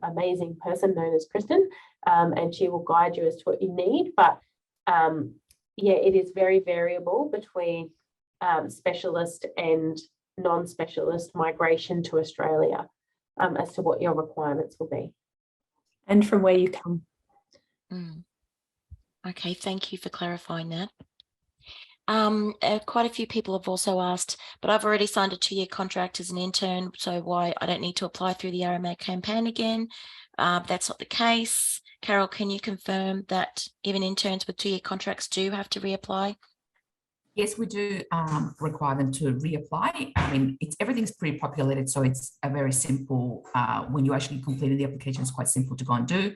amazing person known as Kristen, and she will guide you as to what you need. But it is very variable between specialist and non-specialist migration to Australia, as to what your requirements will be. And from where you come. Okay, thank you for clarifying that. Quite a few people have also asked, but I've already signed a 2-year contract as an intern, so why I don't need to apply through the RMO campaign again. That's not the case. Carol, can you confirm that even interns with 2-year contracts do have to reapply? Yes, we do require them to reapply. I mean, everything's pre-populated, so it's a very simple, when you actually completed the application, it's quite simple to go and do.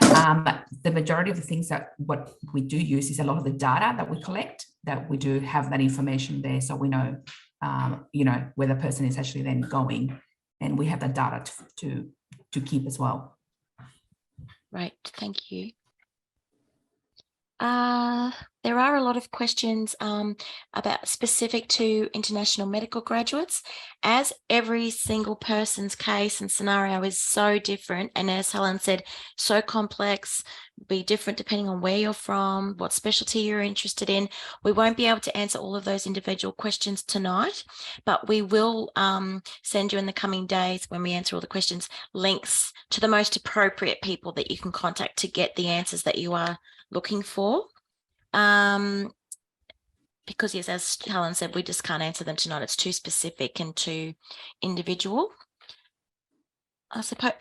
The majority of the things that what we do use is a lot of the data that we collect, that we do have that information there, so we know, you know, where the person is actually then going, and we have that data to keep as well. Right, thank you. There are a lot of questions about specific to international medical graduates, as every single person's case and scenario is so different. And as Helen said, so complex, be different depending on where you're from, what specialty you're interested in. We won't be able to answer all of those individual questions tonight, but we will send you in the coming days, when we answer all the questions, links to the most appropriate people that you can contact to get the answers that you are looking for. Because yes, as Helen said, we just can't answer them tonight. It's too specific and too individual. I suppose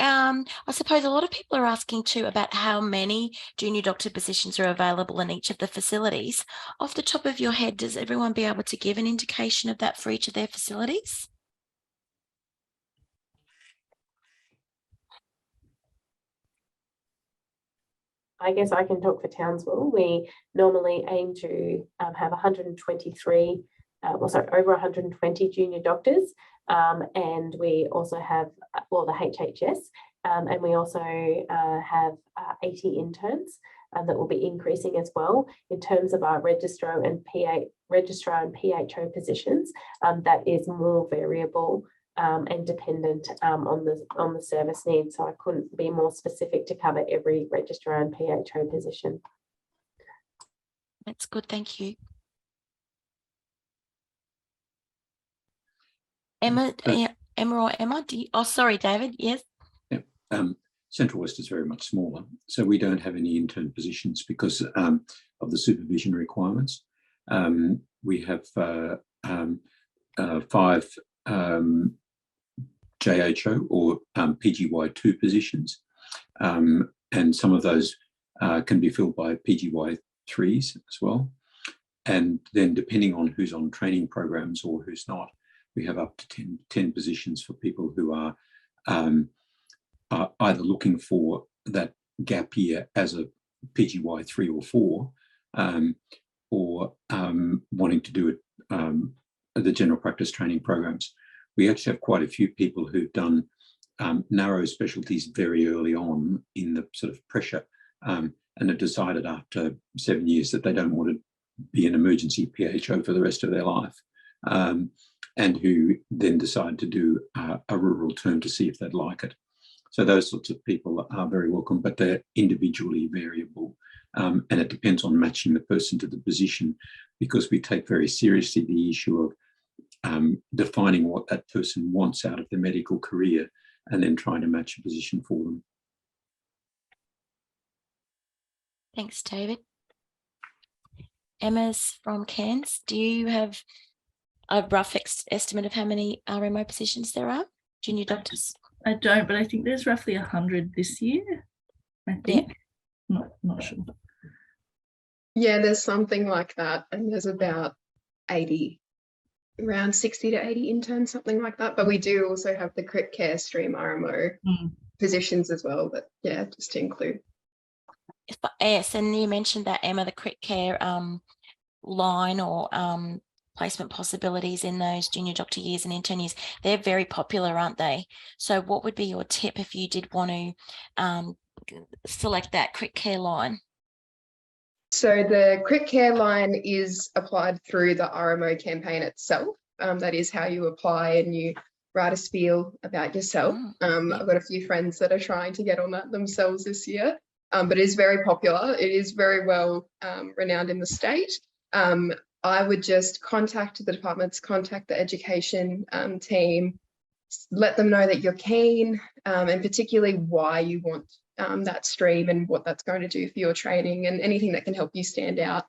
a lot of people are asking too about how many junior doctor positions are available in each of the facilities. Off the top of your head, does everyone be able to give an indication of that for each of their facilities? I guess I can talk for Townsville. We normally aim to have 123, over 120 junior doctors, and we also have, well, the HHS, and we also have 80 interns that will be increasing as well. In terms of our registrar and PHO positions, that is more variable and dependent on the service needs. So I couldn't be more specific to cover every registrar and PHO position. That's good, thank you. Emma, oh, sorry, David, yes. Yeah. Central West is very much smaller, so we don't have any intern positions because of the supervision requirements. We have 5 JHO or PGY2 positions, and some of those can be filled by PGY3s as well. And then depending on who's on training programs or who's not, we have up to 10 positions for people who are either looking for that gap year as a PGY3 or 4, or wanting to do it the general practice training programs. We actually have quite a few people who've done narrow specialties very early on in the sort of pressure, and have decided after 7 years that they don't want to be an emergency PHO for the rest of their life, and who then decide to do a rural term to see if they'd like it. So those sorts of people are very welcome, but they're individually variable, and it depends on matching the person to the position, because we take very seriously the issue of defining what that person wants out of their medical career and then trying to match a position for them. Thanks, David. Emma's from Cairns. Do you have a rough estimate of how many RMO positions there are, junior doctors? I don't, but I think there's roughly 100 this year, I think. Yeah. Not sure. Yeah, there's something like that, and there's about 80, around 60 to 80 interns, something like that. But we do also have the crit care stream RMO positions as well, but yeah, just to include. Yes, and you mentioned that, Emma, the crit care line or placement possibilities in those junior doctor years and intern years, they're very popular, aren't they? So what would be your tip if you did want to select that crit care line? So the crit care line is applied through the RMO campaign itself. That is how you apply, and you write a spiel about yourself. I've got a few friends that are trying to get on that themselves this year, but it is very popular. It is very well renowned in the state. I would just contact the departments, contact the education team, let them know that you're keen, and particularly why you want that stream and what that's going to do for your training, and anything that can help you stand out.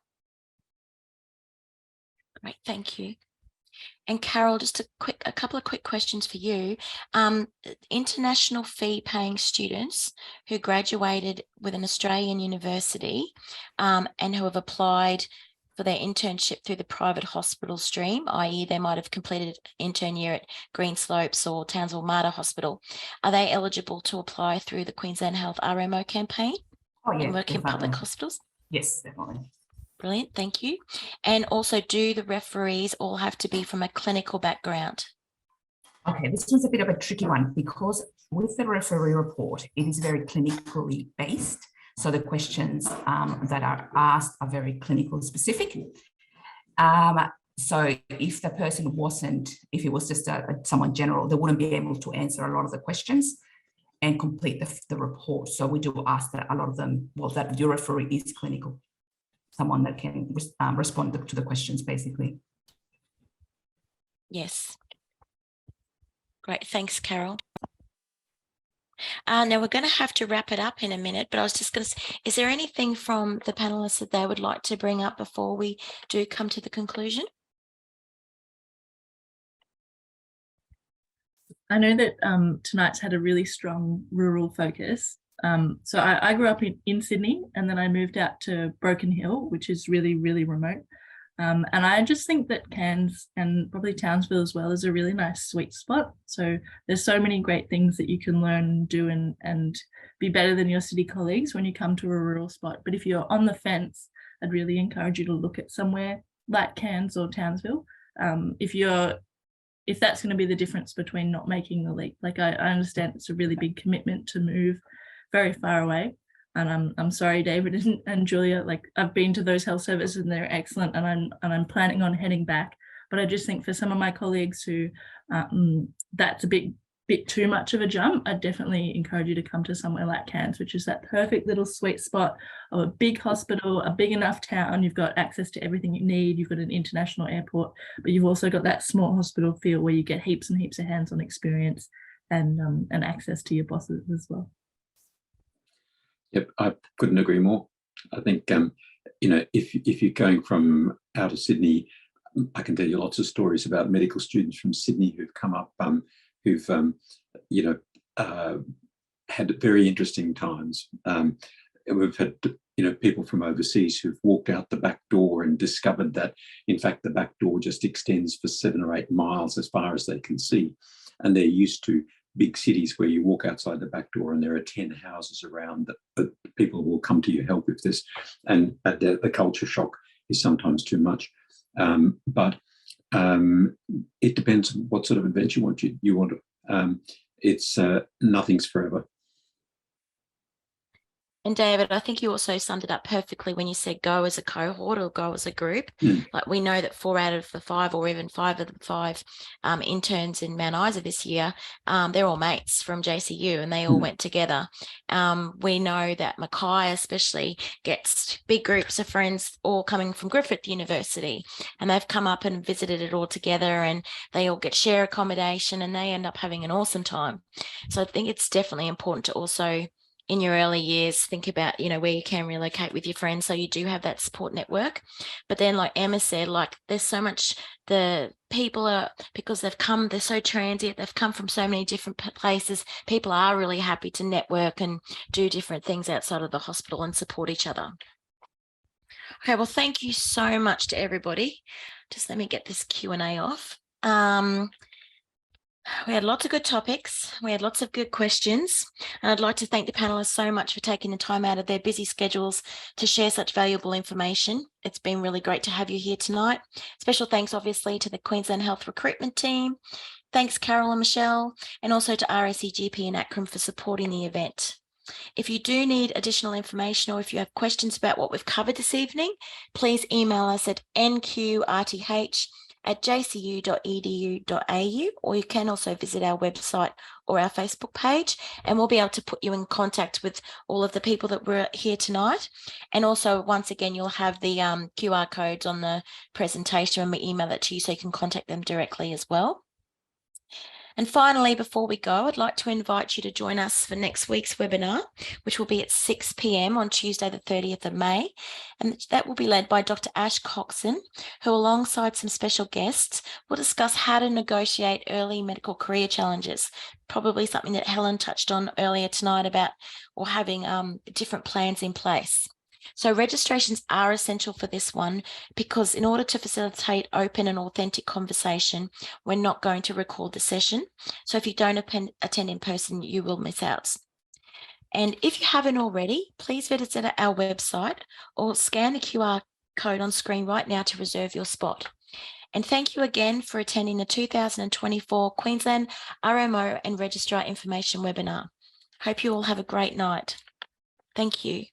Great, thank you. And Carol, just a couple of quick questions for you. International fee paying students who graduated with an Australian university and who have applied for their internship through the private hospital stream, i.e. they might have completed intern year at Greenslopes or Townsville Mater Hospital, are they eligible to apply through the Queensland Health RMO campaign and work in public hospitals? Yes, definitely. Brilliant, thank you. And also, do the referees all have to be from a clinical background? Okay, this one's a bit of a tricky one because with the referee report, it is very clinically based. So the questions that are asked are very clinical specific. So if the person wasn't, if it was just someone general, they wouldn't be able to answer a lot of the questions and complete the report. So we do ask that a lot of them, well, that your referee is clinical, someone that can respond to the questions basically. Yes. Great, thanks, Carol. Now we're going to have to wrap it up in a minute, but I was just going to say, is there anything from the panelists that they would like to bring up before we do come to the conclusion? I know that tonight's had a really strong rural focus. So I grew up in Sydney, and then I moved out to Broken Hill, which is really, really remote. And I just think that Cairns and probably Townsville as well is a really nice sweet spot. So there's so many great things that you can learn and do and be better than your city colleagues when you come to a rural spot. But if you're on the fence, I'd really encourage you to look at somewhere like Cairns or Townsville. If that's going to be the difference between not making the leap. Like I understand it's a really big commitment to move very far away. And I'm sorry, David and Julia, like I've been to those health services and they're excellent, and I'm planning on heading back. But I just think for some of my colleagues who that's a bit too much of a jump, I'd definitely encourage you to come to somewhere like Cairns, which is that perfect little sweet spot of a big hospital, a big enough town. You've got access to everything you need. You've got an international airport, but you've also got that small hospital feel where you get heaps and heaps of hands-on experience and access to your bosses as well. Yep, I couldn't agree more. I think, if you're going from out of Sydney, I can tell you lots of stories about medical students from Sydney who've come up, who've, had very interesting times. We've had, people from overseas who've walked out the back door and discovered that, in fact, the back door just extends for 7 or 8 miles as far as they can see. And they're used to big cities where you walk outside the back door and there are 10 houses around that people will come to your help with this. And the culture shock is sometimes too much. But it depends on what sort of adventure you want. It's nothing's forever. And David, I think you also summed it up perfectly when you said go as a cohort or go as a group. Like we know that 4 out of the 5 or even 5 of the 5 interns in Mount Isa this year, they're all mates from JCU and they all went together. We know that Mackay especially gets big groups of friends all coming from Griffith University, and they've come up and visited it all together, and they all get share accommodation and they end up having an awesome time. So I think it's definitely important to also in your early years think about where you can relocate with your friends so you do have that support network. But then like Emma said, like there's so much, the people are, because they're so transient, they've come from so many different places, people are really happy to network and do different things outside of the hospital and support each other. Okay, well, thank you so much to everybody. Just let me get this Q&A off. We had lots of good topics. We had lots of good questions. And I'd like to thank the panelists so much for taking the time out of their busy schedules to share such valuable information. It's been really great to have you here tonight. Special thanks, obviously, to the Queensland Health recruitment team. Thanks, Carol and Michelle, and also to RACGP and ACRM for supporting the event. If you do need additional information or if you have questions about what we've covered this evening, please email us at nqrth.edu.au, or you can also visit our website or our Facebook page, and we'll be able to put you in contact with all of the people that were here tonight. And also, once again, you'll have the QR codes on the presentation when we email it to you so you can contact them directly as well. And finally, before we go, I'd like to invite you to join us for next week's webinar, which will be at 6 p.m. on Tuesday, the 30th of May. And that will be led by Dr. Ash Coxon, who alongside some special guests will discuss how to negotiate early medical career challenges, probably something that Helen touched on earlier tonight about or having different plans in place. So registrations are essential for this one because in order to facilitate open and authentic conversation, we're not going to record the session. So if you don't attend in person, you will miss out. And if you haven't already, please visit our website or scan the QR code on screen right now to reserve your spot. And thank you again for attending the 2024 Queensland RMO and Registrar Information Webinar. Hope you all have a great night. Thank you.